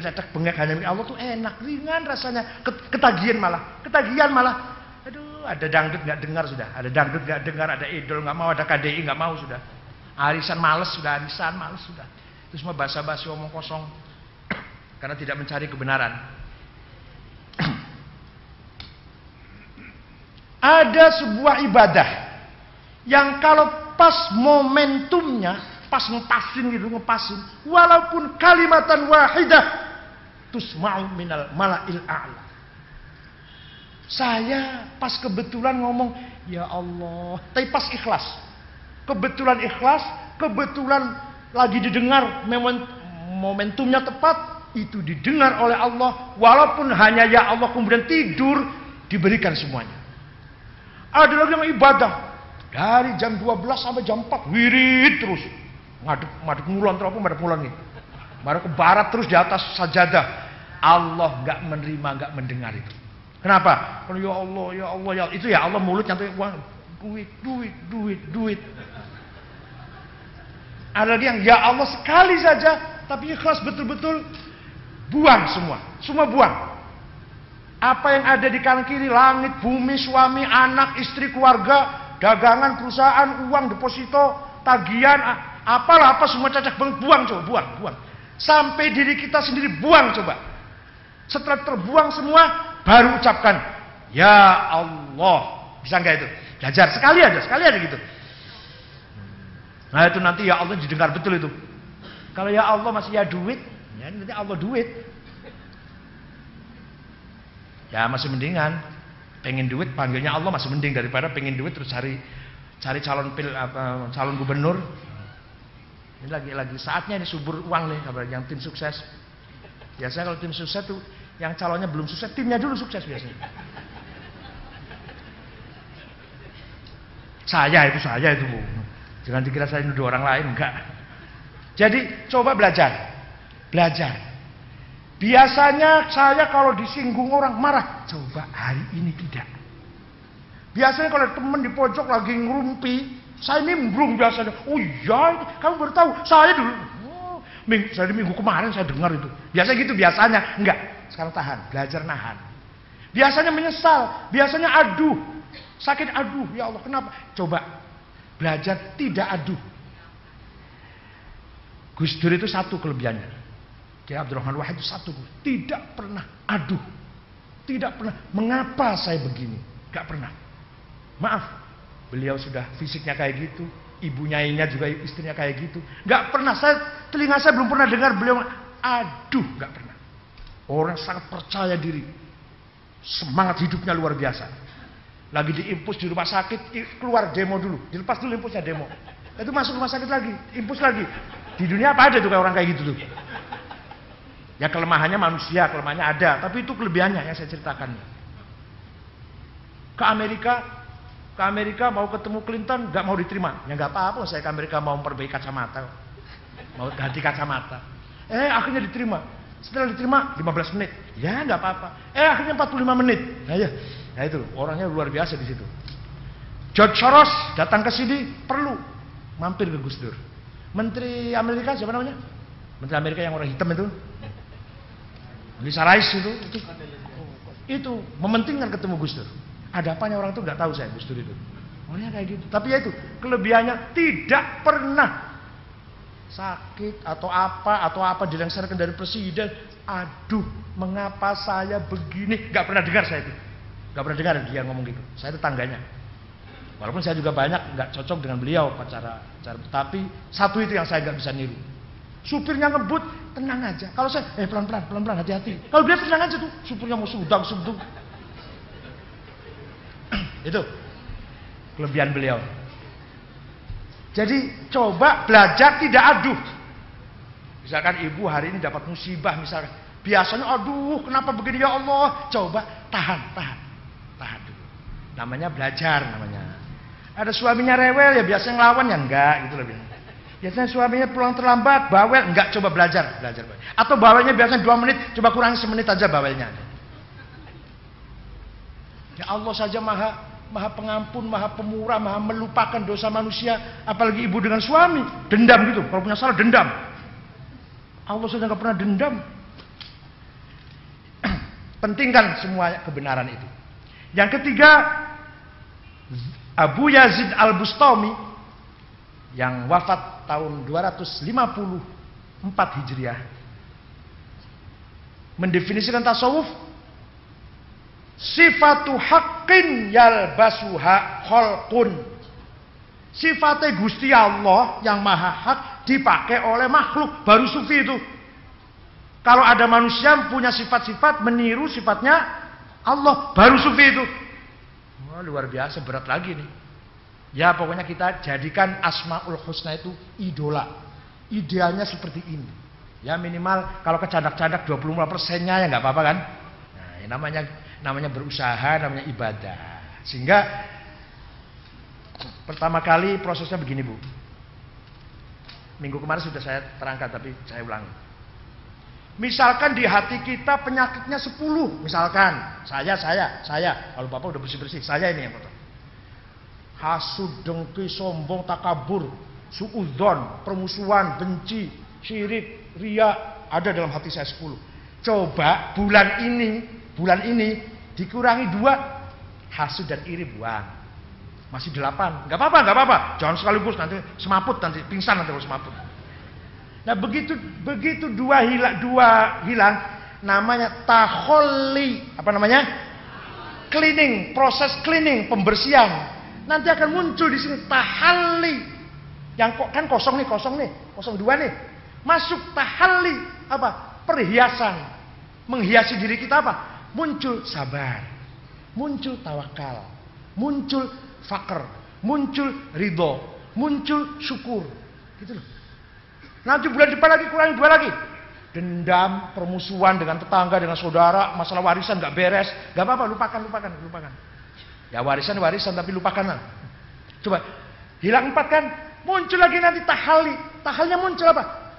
cetek bengek, hanya mikirin Allah tuh enak, ringan rasanya. Ketagihan malah. Aduh, ada dangdut nggak dengar sudah, ada idol nggak mau, ada KDI nggak mau sudah. Arisan males sudah. Itu semua basa-basi omong kosong karena tidak mencari kebenaran. Ada sebuah ibadah yang kalau pas momentumnya, pas ngepasin, walaupun kalimatan wahidah tusma'u minal mala'il a'la. Saya pas kebetulan ngomong ya Allah, tapi pas ikhlas. Kebetulan lagi didengar, momentumnya tepat, itu didengar oleh Allah, walaupun hanya ya Allah kemudian tidur, diberikan semuanya. Ada lagi yang ibadah dari jam 12 sampai jam 4 wirid terus. Ngadep ngulon terus apa ngulon nih. Baru ke barat terus di atas sajadah. Allah nggak menerima, nggak mendengar itu. Kenapa? Kalau ya Allah, itu ya Allah mulut nyampe uang, duit. Ada lagi yang ya Allah sekali saja, tapi ikhlas betul-betul, buang semua buang. Apa yang ada di kanan kiri, langit, bumi, suami, anak, istri, keluarga, dagangan, perusahaan, uang, deposito, tagihan, apalah semua cacak buang coba, buang. Sampai diri kita sendiri buang coba. Setelah terbuang semua, baru ucapkan ya Allah. Bisa nggak itu? Belajar sekali aja gitu. Nah itu nanti ya Allah didengar betul itu. Kalau ya Allah masih ya duit, ya nanti Allah duit. Ya masih mendingan. Pengen duit panggilnya Allah masih mending daripada pengen duit terus cari calon gubernur. Ini lagi saatnya ini subur uang nih, yang tim sukses. Biasanya kalau tim sukses tuh yang calonnya belum sukses, timnya dulu sukses biasanya. Saya itu Bu. Jangan dikira saya nuduh orang lain, enggak. Jadi coba belajar. Biasanya saya kalau disinggung orang marah, coba hari ini tidak. Biasanya kalau teman di pojok lagi ngerumpi, saya nimbrung biasanya. Oh iya, kamu baru tahu. Saya dulu. Minggu kemarin saya dengar itu. Biasanya gitu biasanya. Enggak. Sekarang tahan, belajar nahan. Biasanya menyesal, biasanya aduh. Sakit aduh, ya Allah kenapa? Coba belajar tidak aduh. Gus Dur itu satu kelebihannya. Kiai Abdurrahman Wahid itu satu, tidak pernah aduh. Tidak pernah mengapa saya begini. Gak pernah. Maaf, beliau sudah fisiknya kayak gitu, ibu nyainya juga istrinya kayak gitu. Gak pernah, telinga saya belum pernah dengar beliau aduh, gak pernah. Orang sangat percaya diri, semangat hidupnya luar biasa. Lagi diimpus di rumah sakit, keluar demo dulu, dilepas dulu impusnya demo. Itu masuk rumah sakit lagi, impus lagi. Di dunia apa ada tuh kayak orang kayak gitu tuh? Ya kelemahannya manusia, kelemahannya ada, tapi itu kelebihannya yang saya ceritakan. Ke Amerika mau ketemu Clinton, nggak mau diterima. Ya nggak apa-apa, saya ke Amerika mau memperbaiki kacamata, mau ganti kacamata. Akhirnya diterima. Setelah diterima 15 menit, ya nggak apa-apa. Akhirnya 45 menit. Nah itu orangnya luar biasa di situ. George Soros datang ke sini perlu mampir ke Gus Dur. Menteri Amerika siapa namanya? Menteri Amerika yang orang hitam itu, Lisa Rice itu mementingkan ketemu Gus Dur. Ada apanya orang itu nggak tahu saya Gus Dur itu. Orangnya kayak gitu. Tapi ya itu kelebihannya tidak pernah sakit atau apa dilengsarkan dari presiden. Aduh, mengapa saya begini? Gak pernah dengar saya itu. Gak pernah dengar dia ngomong gitu. Saya tetangganya. Walaupun saya juga banyak gak cocok dengan beliau cara tapi satu itu yang saya gak bisa niru. Supirnya ngebut, tenang aja. Kalau saya pelan-pelan hati-hati. Kalau dia tenang aja tuh, supirnya mau sudang. Itu kelebihan beliau. Jadi coba belajar tidak aduh. Misalkan ibu hari ini dapat musibah misalkan. Biasanya aduh kenapa begini ya Allah. Coba tahan dulu. Namanya belajar namanya. Ada suaminya rewel ya biasanya ngelawan ya enggak gitu lebih. Biasanya suaminya pulang terlambat bawel enggak, coba belajar. Atau bawelnya biasanya 2 menit, coba kurangi 1 menit aja bawelnya. Ya Allah saja Maha pengampun, Maha pemurah, Maha melupakan dosa manusia. Apalagi ibu dengan suami. Dendam gitu. Kalau punya salah dendam. Allah sudah gak pernah dendam. Pentingkan semua kebenaran itu. Yang ketiga, Abu Yazid Al-Bustami yang wafat tahun 254 Hijriah mendefinisikan tasawuf sifatu haqqin yalbasuha khalqun. Sifatnya Gusti Allah yang maha hak dipakai oleh makhluk, baru sufi itu. Kalau ada manusia punya sifat-sifat meniru sifatnya Allah, baru sufi itu. Wah, luar biasa, berat lagi nih. Ya pokoknya kita jadikan Asmaul Husna itu idola. Idealnya seperti ini. Ya minimal kalau kecadak-cadak 25%-nya ya nggak apa-apa kan. Nah, ini namanya berusaha, namanya ibadah. Sehingga pertama kali prosesnya begini Bu. Minggu kemarin sudah saya terangkan tapi saya ulangi. Misalkan di hati kita penyakitnya 10, misalkan saya kalau Bapak udah bersih-bersih, saya ini yang kotor. Hasud, dengki, sombong, takabur, suudzon, permusuhan, benci, syirik, riya ada dalam hati saya 10. Coba bulan ini dikurangi 2, hasud dan iri buang. Masih 8. Enggak apa-apa. Jangan sekaligus nanti semaput, nanti pingsan nanti kalau semaput. Nah, begitu dua hilang namanya taholli, apa namanya? Cleaning, proses cleaning, pembersihan. Nanti akan muncul di sini tahalli. Yang kan kosong nih, 02 nih. Masuk tahalli, apa? Perhiasan. Menghiasi diri kita apa? Muncul sabar, muncul tawakal, muncul fakr, muncul ridho, muncul syukur. Gitu loh. Nanti bulan depan lagi kurangi 2 lagi. dendam, permusuhan dengan tetangga, dengan saudara, masalah warisan nggak beres, nggak apa-apa, lupakan. Ya warisan tapi lupakanlah. Coba hilang 4 kan, muncul lagi nanti tahalnya muncul apa?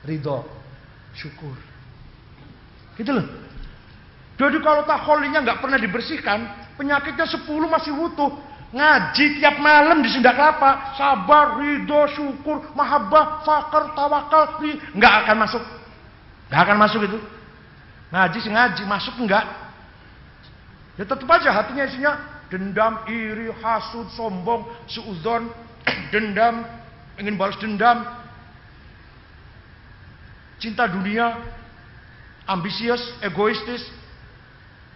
Ridho, syukur. Gitu loh. Jadi kalau taholinya nggak pernah dibersihkan, penyakitnya 10 masih utuh. Ngaji tiap malam di Sunda Kelapa, sabar, ridho, syukur, mahabbah, fakir, tawakal, nggak akan masuk. Nggak akan masuk itu. Ngaji, masuk enggak. Ya tetap aja hatinya isinya dendam, iri, hasud, sombong, suudzon, dendam, ingin balas dendam, cinta dunia, ambisius, egoistis.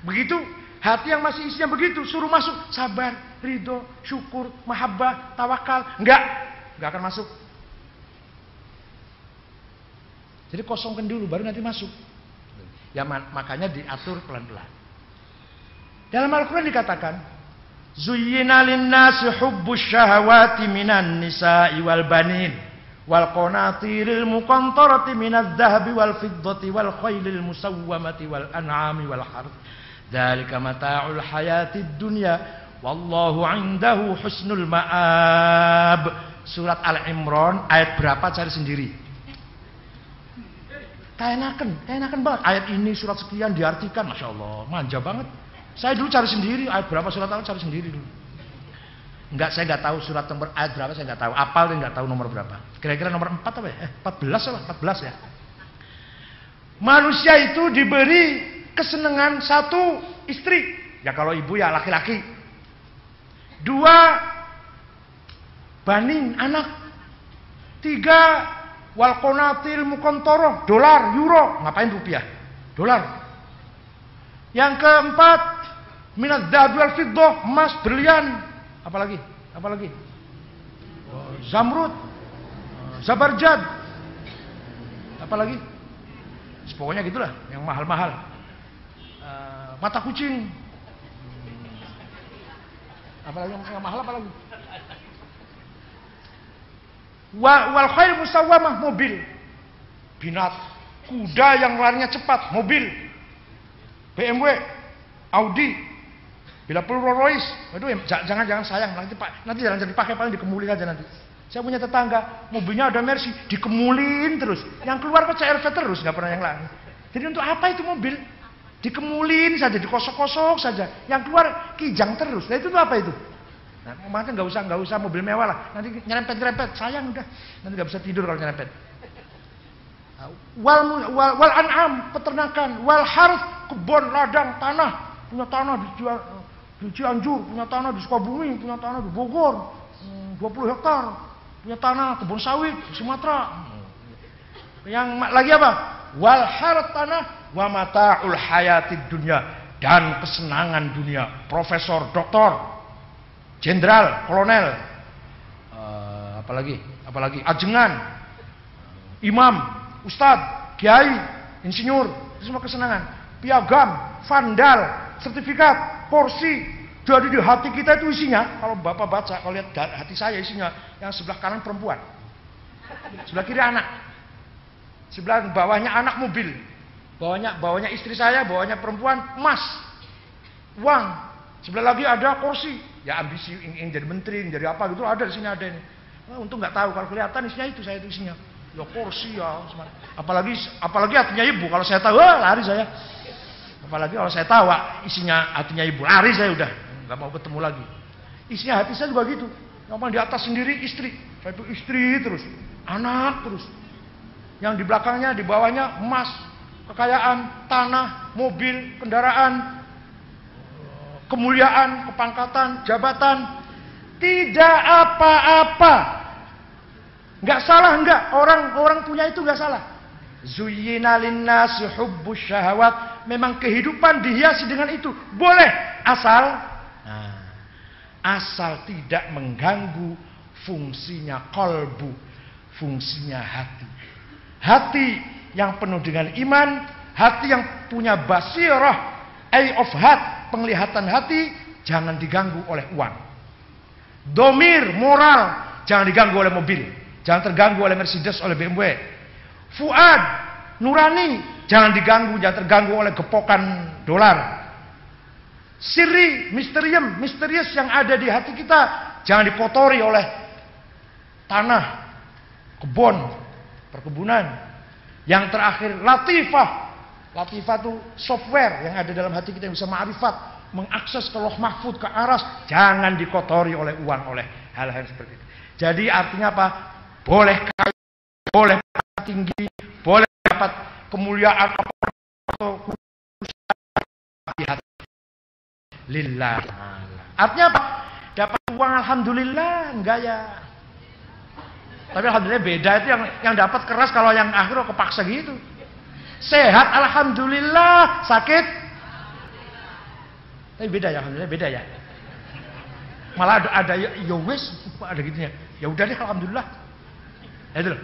Begitu, hati yang masih isinya begitu, suruh masuk, sabar, ridho, syukur, mahabbah, tawakal, enggak akan masuk. Jadi kosongkan dulu, baru nanti masuk. Ya makanya diatur pelan-pelan. Dalam Al-Quran dikatakan, Zuyyina linnasi hubbus syahawati minan nisa'i wal banin wal qanatiril muqantarati minadh dhahabi wal fiddati wal khaylil musawwamati wal an'ami wal harth. Dzalika mata'ul hayatid dunya wallahu 'indahu husnul ma'ab. Surat Al-Imran ayat berapa cari sendiri. Keenakan banget. Ayat ini surat sekian diartikan, Masya Allah, manja banget. Saya dulu cari sendiri ayat berapa surat Allah, cari sendiri dulu. Saya nggak tahu surat nomor ayat berapa, saya nggak tahu. Apal dan nggak tahu nomor berapa. Kira-kira nomor 4 apa ya? 14 ya. Manusia itu diberi kesenangan 1 istri. Ya kalau ibu ya laki-laki. 2 banin anak. 3 wal qanatil muqantarah, dolar, euro, ngapain rupiah? Dolar. Yang keempat, minadh dhahabi wal fiddah, emas, berlian, apalagi? Zamrud, zabarjad. Apalagi? Pokoknya gitulah, yang mahal-mahal. Mata kucing. Apalagi yang mahal apalagi? Wal khayl musawwamah, mobil, binat, kuda yang larinya cepat, mobil, BMW, Audi, bila perlu Rolls Royce. Aduh, jangan sayang, nanti jangan dipakai, paling dikemulin aja nanti. Saya punya tetangga, mobilnya ada Mercy, dikemulin terus, yang keluar kok CR-V terus, nggak pernah yang lain. Jadi untuk apa itu mobil? Dikemulin saja, dikosok-kosok saja, yang keluar kijang terus. Nah itu tuh apa itu? Nah, makanya nggak usah mobil mewah lah. Nanti nyerempet, sayang udah. Nanti nggak bisa tidur kalau nyerempet. Wal an'am, peternakan. Wal harth, kebun, ladang, tanah. Punya tanah di Cianjur, punya tanah di Sukabumi, punya tanah di Bogor, 20 hektar. Punya tanah kebun sawit di Sumatera. Yang lagi apa? Wal harth, tanah. Wa mata'ul hayatid dunya, dan kesenangan dunia. Profesor, doktor, jenderal, kolonel, apalagi ajengan, imam, ustadz, kiai, insinyur, itu semua kesenangan. Piagam, vandal, sertifikat, porsi. Jadi di hati kita itu isinya, kalau bapak baca, kalau lihat hati saya isinya, yang sebelah kanan perempuan, sebelah kiri anak, sebelah bawahnya anak, mobil, bawahnya istri saya, bawahnya perempuan, emas, uang, sebelah lagi ada kursi. Ya ambisi ingin jadi menteri, ingin jadi apa gitu, ada di sini, ada ini. Nah, untung nggak tahu, kalau kelihatan isinya itu, saya itu isinya. Ya kursi ya, apalagi hatinya ibu. Kalau saya tahu, lari saya. Apalagi kalau saya tahu isinya hatinya ibu, lari saya udah, nggak mau ketemu lagi. Isinya hati saya juga gitu. Yang di atas sendiri istri, saya itu istri terus, anak terus. Yang di belakangnya, di bawahnya emas, kekayaan, tanah, mobil, kendaraan, kemuliaan, kepangkatan, jabatan, tidak apa-apa. Enggak salah, enggak. Orang punya itu enggak salah. Zuyyina linnasi hubbus syahawat. Memang kehidupan dihiasi dengan itu. Boleh, asal tidak mengganggu fungsinya qalbu, fungsinya hati. Hati yang penuh dengan iman, hati yang punya basirah, eye of heart, penglihatan hati, jangan diganggu oleh uang. Domir, moral, jangan diganggu oleh mobil, jangan terganggu oleh Mercedes, oleh BMW. Fuad, nurani, jangan diganggu, jangan terganggu oleh gepokan dolar. Sirri, misterius yang ada di hati kita, jangan dikotori oleh tanah, kebun, perkebunan. Yang terakhir, latifah. Latifah itu software yang ada dalam hati kita yang bisa ma'rifat, mengakses ke Lauh Mahfuz, ke aras, jangan dikotori oleh uang, oleh hal-hal seperti itu. Jadi artinya apa? Boleh kaya, boleh tinggi, boleh dapat kemuliaan atau hati lillah. Artinya apa? Dapat uang alhamdulillah, enggak ya. Tapi alhamdulillah beda itu yang dapat keras, kalau yang akhir kepaksa gitu. Sehat alhamdulillah, sakit tapi beda ya, alhamdulillah beda ya. Malah ada ya wis, ada gitunya. Ya udah deh alhamdulillah. Ya itu loh.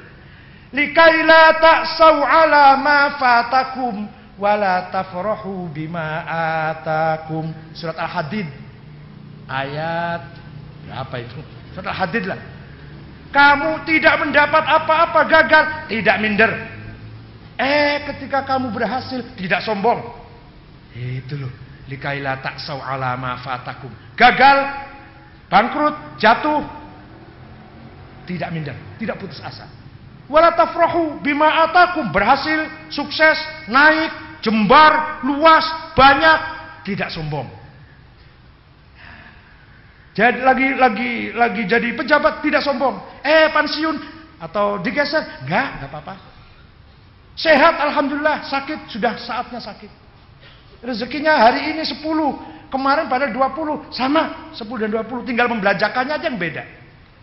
Likai la ta'sau ala ma fatakum wala tafrahu bima atakum. Surat Al-Hadid ayat berapa itu? Surat Al-Hadid lah. Kamu tidak mendapat apa-apa, gagal, tidak minder. Ketika kamu berhasil, tidak sombong. Itu loh. Likaila ta'sau ala ma fatakum. Gagal, bangkrut, jatuh, tidak minder, tidak putus asa. Wala tafrahu bima atakum. Berhasil, sukses, naik, jembar, luas, banyak, tidak sombong. Jadi lagi jadi pejabat, tidak sombong. Pensiun atau digeser, enggak apa-apa. Sehat alhamdulillah, sakit sudah saatnya sakit. Rezekinya hari ini 10, kemarin pada 20, sama 10 dan 20, tinggal membelanjakannya aja yang beda.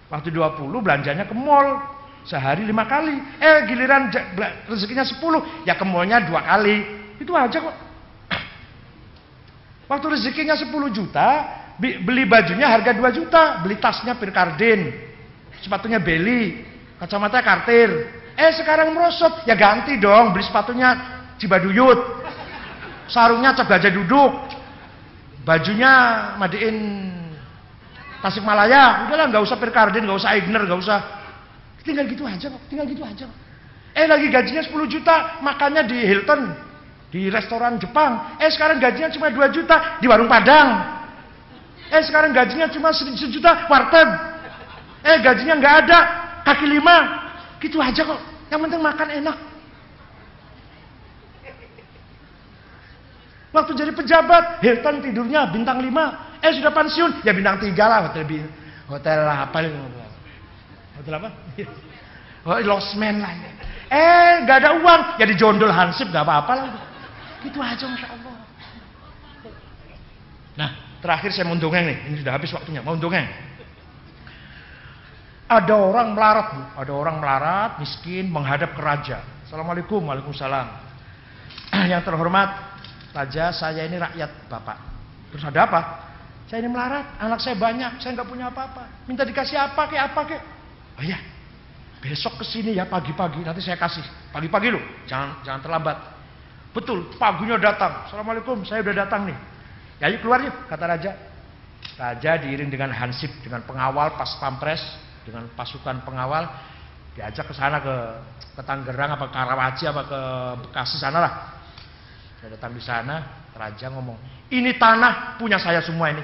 Waktu 20 belanjanya ke mall sehari 5 kali. Giliran rezekinya 10, ya ke mallnya 2 kali. Itu aja kok. Waktu rezekinya 10 juta, beli bajunya harga 2 juta, beli tasnya Pirkardin, sepatunya Beli, kacamata Cartier. Sekarang merosot, ya ganti dong, beli sepatunya Cibaduyut, sarungnya Cap Gajah Duduk, bajunya Madiin Tasikmalaya. Udahlah, nggak usah Pirkardin, nggak usah Aigner, nggak usah. Tinggal gitu aja kok, tinggal gitu aja. Lagi gajinya 10 juta, makannya di Hilton, di restoran Jepang. Sekarang gajinya cuma 2 juta di warung Padang. Sekarang gajinya cuma 1 juta warteg. Gajinya nggak ada, kaki 5. Gitu aja kok. Yang penting makan enak. Waktu jadi pejabat, Hilton tidurnya bintang 5. Sudah pensiun, ya bintang 3 lah. Hotel apa? Hotel apa? Losmen lah. Gak ada uang, ya dijondol Hansip, gak apa-apa lah. Gitu aja, Masya Allah. Nah, terakhir saya mau dongeng nih. Ini sudah habis waktunya, mau dongeng. Ada orang melarat, Bu. Ada orang melarat, miskin, menghadap ke raja. Assalamualaikum, waalaikumsalam. Yang terhormat, raja, saya ini rakyat Bapak. Terus ada apa? Saya ini melarat, anak saya banyak, saya nggak punya apa-apa. Minta dikasih apa kek? Oh iya, besok kesini ya pagi-pagi, nanti saya kasih. Pagi-pagi loh, jangan terlambat. Betul, paginya datang. Assalamualaikum, saya udah datang nih. Ya yuk keluar yuk, kata raja. Raja diiring dengan hansip, dengan pengawal pas pampres, dengan pasukan pengawal, diajak ke sana ke Tangerang apa Karawaci apa ke Bekasi sana lah. Saya datang di sana, raja ngomong, ini tanah punya saya semua ini.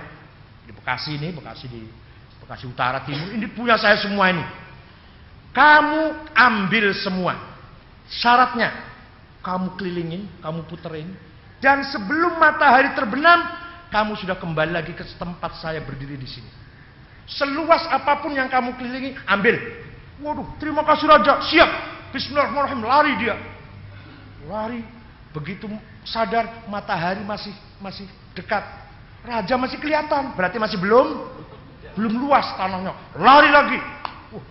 Di Bekasi ini, Bekasi Utara Timur, ini punya saya semua ini. Kamu ambil semua. Syaratnya, kamu kelilingin, kamu puterin, dan sebelum matahari terbenam, kamu sudah kembali lagi ke tempat saya berdiri di sini. Seluas apapun yang kamu kelilingi, ambil. Waduh, terima kasih raja, siap. Bismillahirrahmanirrahim, lari dia. Lari, begitu sadar matahari masih dekat. Raja masih kelihatan, berarti masih belum luas tanahnya. Lari lagi.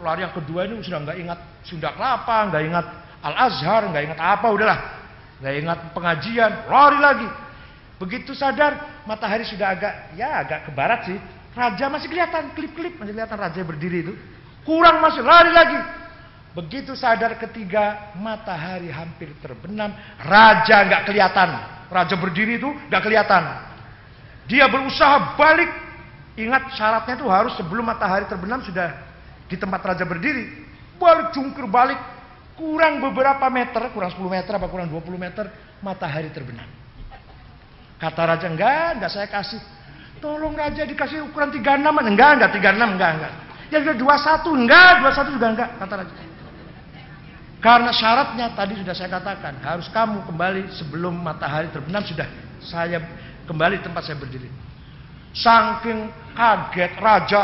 Lari yang kedua ini sudah nggak ingat Sunda Kelapa, nggak ingat Al-Azhar, nggak ingat apa, udahlah. Nggak ingat pengajian, lari lagi. Begitu sadar, matahari sudah agak ke barat sih. Raja masih kelihatan, klip-klip masih kelihatan raja berdiri itu. Kurang masih, lari lagi. Begitu sadar ketiga, matahari hampir terbenam, raja nggak kelihatan. Raja berdiri itu nggak kelihatan. Dia berusaha balik. Ingat syaratnya itu harus sebelum matahari terbenam sudah di tempat raja berdiri. Balik, jungkir balik. kurang beberapa meter, kurang 10 meter apa kurang 20 meter, matahari terbenam. Kata raja, enggak saya kasih. Tolong raja dikasih ukuran 36, enggak 36, enggak. Ya sudah 21, enggak, 21 juga enggak, kata raja. Karena syaratnya tadi sudah saya katakan, harus kamu kembali sebelum matahari terbenam, sudah saya kembali tempat saya berdiri. Saking kaget raja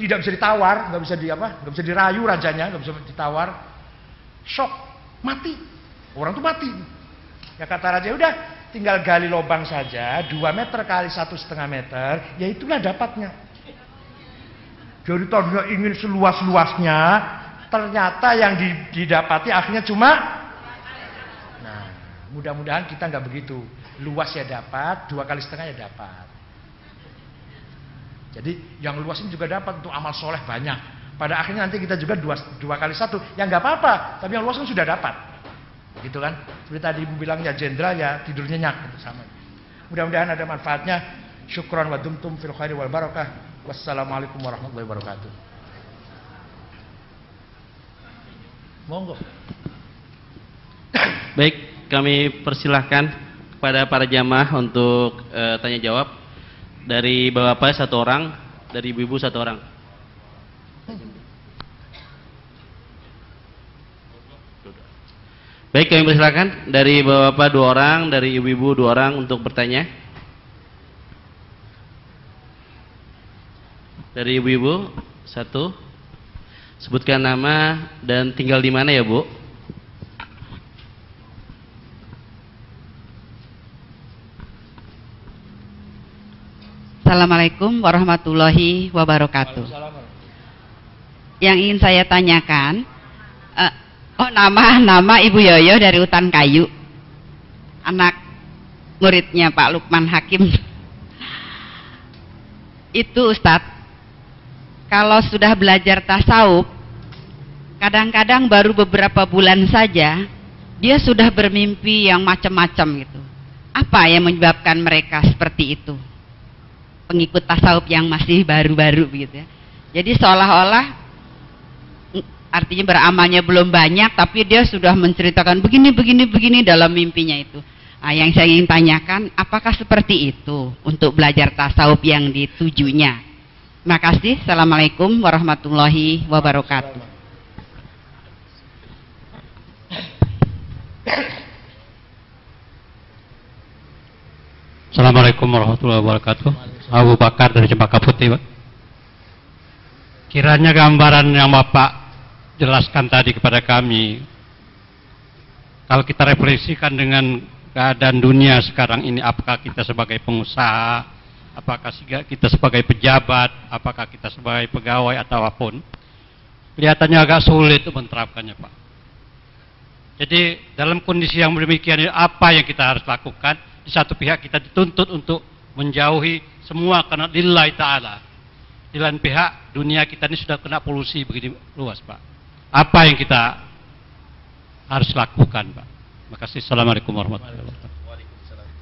tidak bisa ditawar, nggak bisa dirayu rajanya, nggak bisa ditawar, shock, mati, orang tuh mati. Ya kata raja, udah tinggal gali lubang saja, 2 meter kali 1,5 meter, ya itulah dapatnya. Jadi tadinya ingin seluas-luasnya, ternyata yang didapati akhirnya cuma. Nah, mudah-mudahan kita nggak begitu. Luas ya dapat, 2,5 kali ya dapat. Jadi yang luas ini juga dapat untuk amal soleh banyak. Pada akhirnya nanti kita juga 2 kali 1, ya nggak apa-apa. Tapi yang luas kan sudah dapat, gitu kan? Seperti tadi ibu bilang ya jenderal ya tidur nyenyak, itu sama. Mudah-mudahan ada manfaatnya. Syukran wa dumtum fil khairi wal barakah. Wassalamualaikum warahmatullahi wabarakatuh. Monggo. Baik, kami persilahkan kepada para jamaah untuk tanya jawab. Dari bapak-bapak 1 orang, dari ibu-ibu 1 orang. Baik, kami persilahkan dari bapak-bapak 2 orang, dari ibu-ibu 2 orang untuk bertanya. Dari ibu-ibu 1. Sebutkan nama dan tinggal di mana ya, Bu? Assalamualaikum warahmatullahi wabarakatuh. Yang ingin saya tanyakan, nama Ibu Yoyo dari Utan Kayu, anak muridnya Pak Lukman Hakim. Itu Ustadz, kalau sudah belajar tasawuf, kadang-kadang baru beberapa bulan saja dia sudah bermimpi yang macam-macam gitu. Apa yang menyebabkan mereka seperti itu? Pengikut tasawuf yang masih baru-baru begitu ya. Jadi seolah-olah artinya beramalnya belum banyak, tapi dia sudah menceritakan begini dalam mimpinya itu. Nah, yang saya ingin tanyakan, apakah seperti itu untuk belajar tasawuf yang ditujunya? Terima kasih. Assalamualaikum warahmatullahi wabarakatuh. Assalamualaikum warahmatullahi wabarakatuh. Abu Bakar dari Cempaka Putih, Pak. Kiranya gambaran yang Bapak jelaskan tadi kepada kami, kalau kita refleksikan dengan keadaan dunia sekarang ini, apakah kita sebagai pengusaha, apakah kita sebagai pejabat, apakah kita sebagai pegawai atau apapun, kelihatannya agak sulit untuk menerapkannya, Pak. Jadi dalam kondisi yang demikian ini, apa yang kita harus lakukan? Di satu pihak kita dituntut untuk menjauhi semua karena lillahi ta'ala. Di lain pihak dunia kita ini sudah kena polusi begini luas, Pak. Apa yang kita harus lakukan, Pak? Terima kasih. Assalamualaikum warahmatullahi wabarakatuh.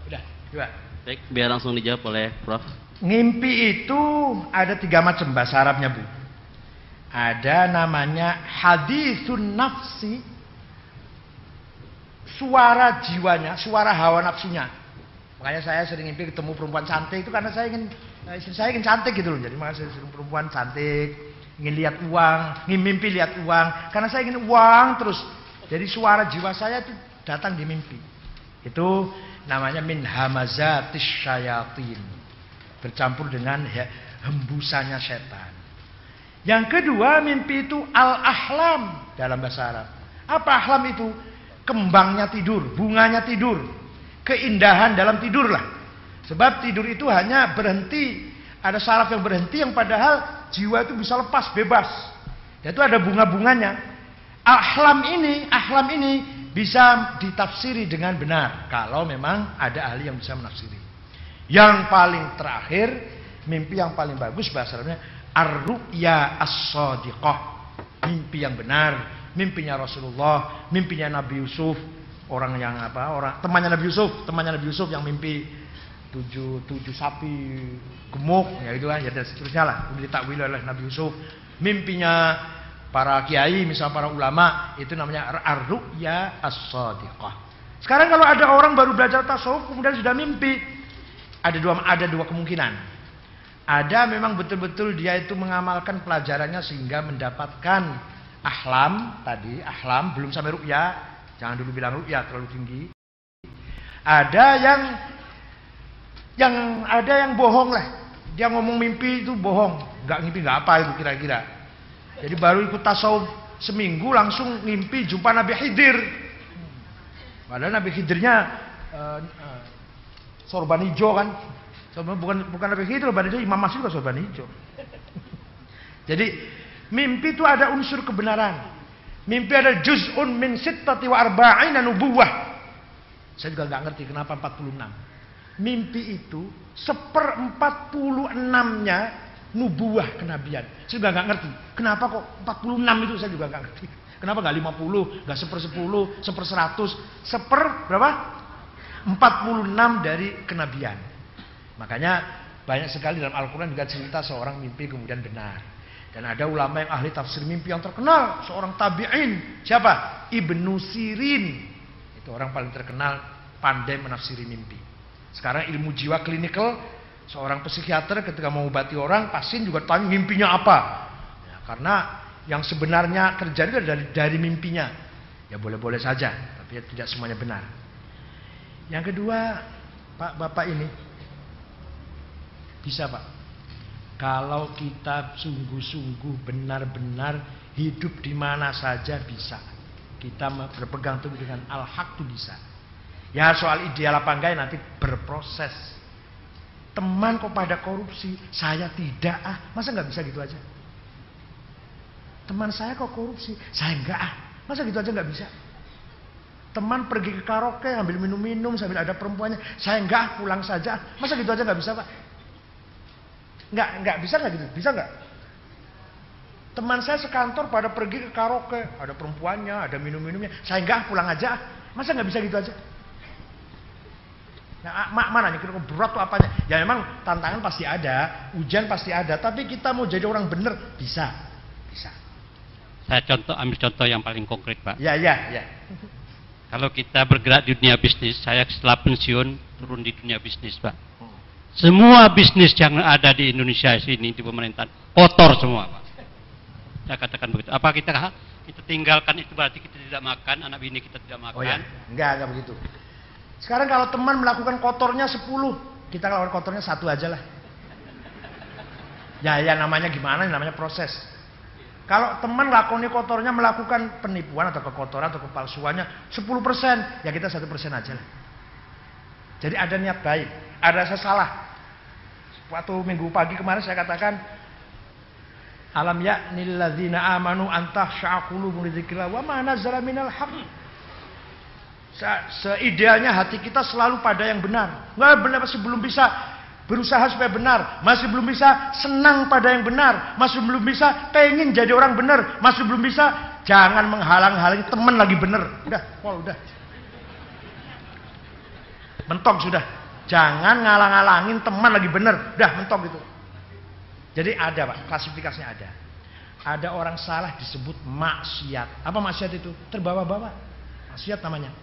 Udah, dua. Baik, biar langsung dijawab oleh Prof. Ngimpi itu ada 3 macam bahasa Arabnya, Bu. Ada namanya haditsun nafsi, suara jiwanya, suara hawa nafsunya. Makanya saya sering mimpi ketemu perempuan cantik itu karena istri saya ingin cantik gitu loh. Jadi makanya saya sering perempuan cantik, ingin lihat uang, ingin mimpi lihat uang. Karena saya ingin uang terus. Jadi suara jiwa saya itu datang di mimpi. Itu namanya min hamazatis syayatin. Bercampur dengan hembusannya setan. Yang kedua, mimpi itu al-ahlam dalam bahasa Arab. Apa ahlam itu? Kembangnya tidur, bunganya tidur. Keindahan dalam tidur lah. Sebab tidur itu hanya berhenti, ada saraf yang berhenti yang padahal jiwa itu bisa lepas, bebas. Dan itu ada bunga-bunganya. Ahlam ini bisa ditafsiri dengan benar kalau memang ada ahli yang bisa menafsiri. Yang paling terakhir, mimpi yang paling bagus bahasa Arabnya ar-ru'ya as-shadiqah. Mimpi yang benar, mimpinya Rasulullah, mimpinya Nabi Yusuf. Temannya Nabi Yusuf yang mimpi 7 sapi gemuk, ya itu kan, ya dan seterusnya lah, ditakwil oleh Nabi Yusuf. Mimpinya para kiai, misal para ulama, itu namanya ar-ru'ya as-shadiqah. Sekarang kalau ada orang baru belajar tasawuf kemudian sudah mimpi, ada dua kemungkinan. Ada memang betul-betul dia itu mengamalkan pelajarannya sehingga mendapatkan ahlam tadi, ahlam belum sampai ru'ya, jangan dulu bilang ru'ya terlalu tinggi. Ada yang bohong lah. Dia ngomong mimpi itu bohong, nggak mimpi nggak apa itu kira-kira. Jadi baru ikut tasawuf seminggu langsung mimpi jumpa Nabi Khidir. Padahal Nabi Khidirnya sorban hijau kan. Bukan Nabi Khidir, sorban hijau, Imam Masih juga sorban hijau. Jadi mimpi itu ada unsur kebenaran. Mimpi ada juz'un min sittati wa arba'ina nubuwah. Saya juga nggak ngerti kenapa 46. Mimpi itu 1/46-nya nubuah kenabian. Saya juga nggak ngerti. Kenapa kok 46 itu saya juga nggak ngerti. Kenapa nggak 50, nggak 1/10, 1/100, berapa? 46 dari kenabian. Makanya banyak sekali dalam Al-Quran juga cerita seorang mimpi kemudian benar. Dan ada ulama yang ahli tafsir mimpi yang terkenal, seorang tabi'in. Siapa? Ibnu Sirin. Itu orang paling terkenal pandai menafsiri mimpi. Sekarang ilmu jiwa klinikal, seorang psikiater ketika mengobati orang, pasien juga tanya mimpinya apa. Ya, karena yang sebenarnya terjadi dari mimpinya. Ya boleh-boleh saja, tapi tidak semuanya benar. Yang kedua, Pak Bapak ini bisa Pak, kalau kita sungguh-sungguh benar-benar hidup di mana saja bisa. Kita berpegang teguh dengan al-haq itu bisa. Ya soal ideal apa enggak nanti berproses. Teman kok pada korupsi, saya tidak masa nggak bisa gitu aja? Teman saya kok korupsi, saya enggak masa gitu aja nggak bisa? Teman pergi ke karaoke ambil minum-minum sambil ada perempuannya, saya enggak pulang saja, masa gitu aja nggak bisa Pak? Nggak bisa nggak gitu? Bisa nggak? Teman saya sekantor pada pergi ke karaoke, ada perempuannya, ada minum-minumnya, saya enggak pulang aja, masa nggak bisa gitu aja? Nah, mana nih kira-kira berat tuh apanya? Ya memang tantangan pasti ada, ujian pasti ada, tapi kita mau jadi orang bener bisa. Saya ambil contoh yang paling konkret Pak. Ya. Kalau kita bergerak di dunia bisnis, saya setelah pensiun turun di dunia bisnis Pak. Semua bisnis yang ada di Indonesia sini di pemerintahan kotor semua Pak. Saya katakan begitu. Apa kita tinggalkan itu berarti kita tidak makan, anak bini kita tidak makan? Oh ya, enggak begitu. Sekarang kalau teman melakukan kotornya 10, kita lakukan kotornya 1 aja lah. Ya namanya gimana? Namanya proses. Kalau teman lakoni kotornya melakukan penipuan atau kekotoran atau kepalsuannya 10%, ya kita 1% aja lah. Jadi ada niat baik, ada rasa salah. Waktu minggu pagi kemarin saya katakan, alam ya'nil ladzina amanu antahsha'a qulubuhum lidzikrillah wa ma nazzala minal haqq. Seidealnya hati kita selalu pada yang benar. Nggak benar, masih belum bisa berusaha supaya benar, masih belum bisa senang pada yang benar, masih belum bisa pengen jadi orang benar, masih belum bisa. Jangan menghalang-halangi teman lagi benar. Udah mentok sudah. Jangan ngalang-ngalangin teman lagi benar. Udah mentok gitu. Jadi ada Pak, klasifikasinya ada. Ada orang salah disebut maksiat. Apa maksiat itu? Terbawa-bawa. Maksiat namanya.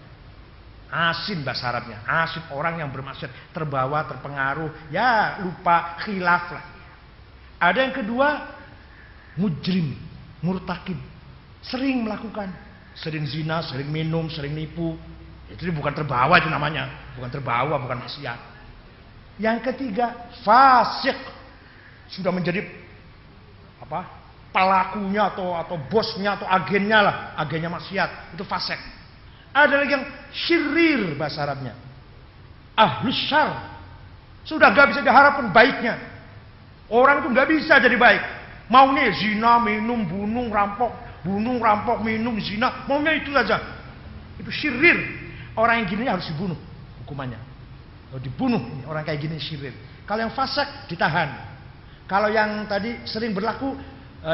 Asin bahasa Arabnya. Asin, orang yang bermaksiat, terbawa, terpengaruh, ya lupa, khilaf lah. Ada yang kedua, mujrim, murtakib. Sering melakukan, sering zina, sering minum, sering nipu. Itu bukan terbawa itu namanya. Bukan terbawa, bukan maksiat. Yang ketiga, fasik. Sudah menjadi pelakunya atau bosnya atau agennya lah, agennya maksiat. Itu fasik. Ada lagi yang syirir bahasa Arabnya. Ahlus syar. Sudah gak bisa diharapkan baiknya. Orang itu gak bisa jadi baik. Maunya zina, minum, bunuh, rampok, minum, zina. Maunya itu saja. Itu syirir. Orang yang gini harus dibunuh hukumannya. Kalau dibunuh orang kayak gini syirir. Kalau yang fasik ditahan. Kalau yang tadi sering berlaku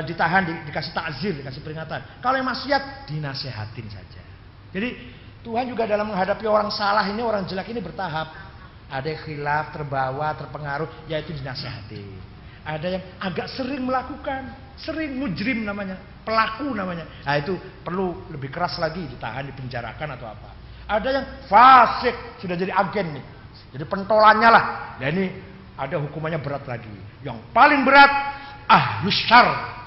ditahan, dikasih takzir, dikasih peringatan. Kalau yang maksiat dinasehatin saja. Jadi Tuhan juga dalam menghadapi orang salah ini, orang jelek ini bertahap. Ada yang khilaf, terbawa, terpengaruh, yaitu dinasehati. Ada yang agak sering melakukan, sering mujrim namanya, pelaku namanya. Nah itu perlu lebih keras lagi, ditahan, dipenjarakan atau apa. Ada yang fasik, sudah jadi agen nih, jadi pentolannya lah. Dan ini ada hukumannya berat lagi. Yang paling berat, ahlus syarr.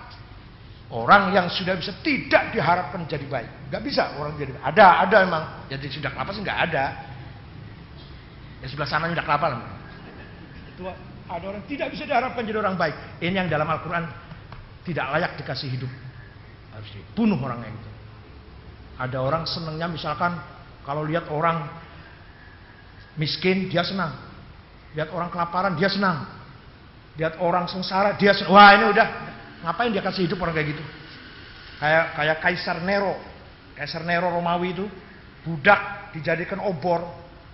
Orang yang sudah bisa tidak diharapkan jadi baik. Gak bisa orang jadi baik. Ada memang. Jadi sudah kelapa sih gak ada. Yang sebelah sana sudah kelapa lah. Itu ada orang tidak bisa diharapkan jadi orang baik. Ini yang dalam Al-Quran tidak layak dikasih hidup. Harus dibunuh orangnya itu. Ada orang senangnya misalkan kalau lihat orang miskin dia senang. Lihat orang kelaparan dia senang. Lihat orang sengsara dia senang. Wah ini udah, ngapain dia kasih hidup orang kayak gitu? Kayak Kaisar Nero. Kaisar Nero Romawi itu budak dijadikan obor,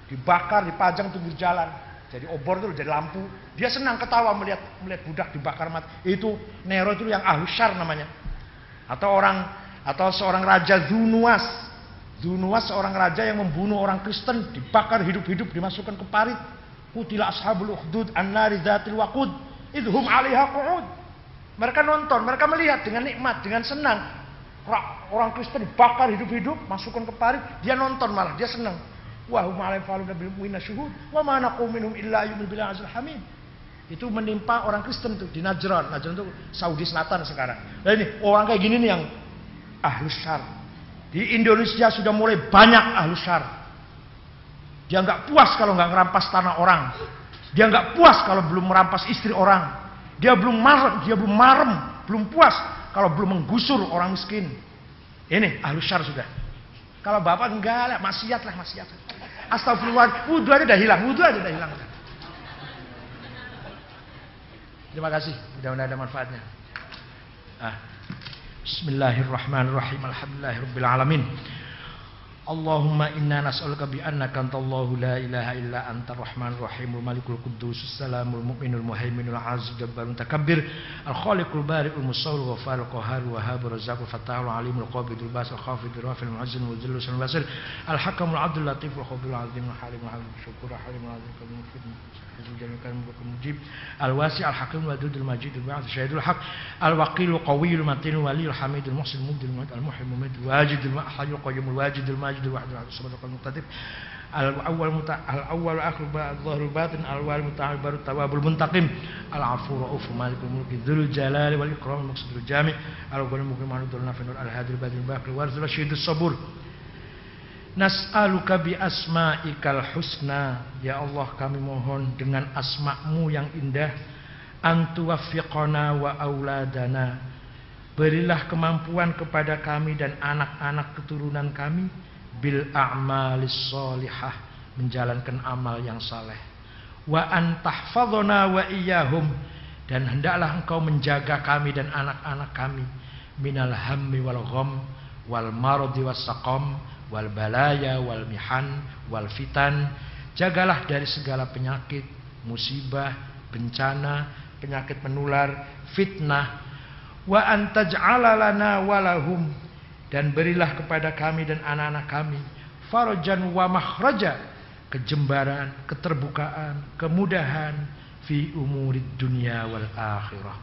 dibakar, dipajang pinggir jalan. Jadi obor itu jadi lampu. Dia senang ketawa melihat budak dibakar mati. Itu Nero itu yang ahlus syarr namanya. Atau seorang raja Zunuas. Zunuas seorang raja yang membunuh orang Kristen, dibakar hidup-hidup, dimasukkan ke parit. Qutila ashabul ukhdud an-nari dzatil waqud idhum 'alaiha qu'ud. Mereka nonton, mereka melihat dengan nikmat, dengan senang. Orang Kristen dibakar hidup-hidup, masukkan ke parit, dia nonton malah, dia senang. Wa hum 'alaihi faluna bil mu'minina syuhud wa ma naqum minhum illa yu'minu billahi azizil hamid. Itu menimpa orang Kristen tuh di Najran. Najran itu Saudi Selatan sekarang. Nah ini orang kayak gini nih yang ahlus syarr. Di Indonesia sudah mulai banyak ahlus syarr. Dia nggak puas kalau nggak merampas tanah orang. Dia nggak puas kalau belum merampas istri orang. Dia belum marem, belum puas kalau belum menggusur orang miskin. Ini ahlus syarr sudah. Kalau bapak enggak lah, maksiat. Astagfirullah, wudhu aja udah hilang. Terima kasih, mudah-mudahan ada manfaatnya. Bismillahirrahmanirrahim. Alhamdulillahirabbil alamin. Allahumma inna nas'aluka bi annaka antallahu la ilaha illa antar rahmanir rahimul malikul quddus salamul mu'minul muhaiminul aziz jabbarul mutakabbir al khaliqul bari'ul musawwir ghaffarul qahhar wahhabur razzaqul fatahul alimul qabidul basil khafidul rafil mu'azzin wal zillu sul basir al hakamul adul latiful khabirul azimul halimul syukur halimul azim kalim mujib al wasi' al hakim wadudul majidul ba'd syahidul haq al waqilul qawiyul matinul waliyul hamidul muhsin mudil al muhim mumid wajidul hayyul qayyumul wajidul majidul wahdul subhanakal muqtadir al awwal akhir dhahirul batin al wal muta'al barut tawabul muntaqim al afu rauf malikul mulki dzul jalali wal ikram al maqsadul jami' al awwal mukmin dul nafinul al hadir badil baqi warzul syidus sabur. Nas'aluka bi asma'ikal husna. Ya Allah kami mohon dengan asma'mu yang indah, antuwaffiqana wa auladana. Berilah kemampuan kepada kami dan anak-anak keturunan kami bil a'malis sholihah, menjalankan amal yang saleh. Wa antahfadhona wa iyyahum, dan hendaklah engkau menjaga kami dan anak-anak kami minal hammi wal gham wal maradi was saqam wal balaya wal mihan wal fitan. Jagalah dari segala penyakit, musibah, bencana, penyakit menular, fitnah. Wa antaj'ala lana walahum, dan berilah kepada kami dan anak-anak kami farajan wa makhraja, kejembaran, keterbukaan, kemudahan fi umurid dunya wal akhirah.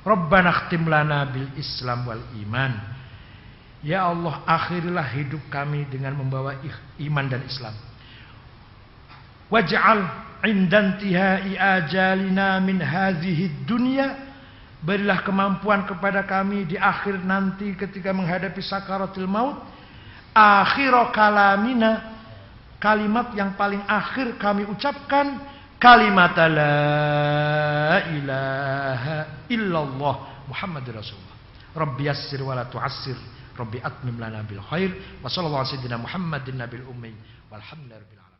Rabbana khtim lana bil Islam wal iman. Ya Allah, akhirilah hidup kami dengan membawa iman dan Islam. Waj'al indantihai ajalina min hadhihi dunya, berilah kemampuan kepada kami di akhir nanti ketika menghadapi sakaratul maut. Akhir kalamina, kalimat yang paling akhir kami ucapkan, kalimat la ilaha illallah Muhammadur Rasulullah. Rabbi yassir wa la tu'assir, Rabbi atmim lana bil khair. Wa sallallahu alaihi wasallam Muhammadin nabil ummi walhamdulillahi rabbil alamin.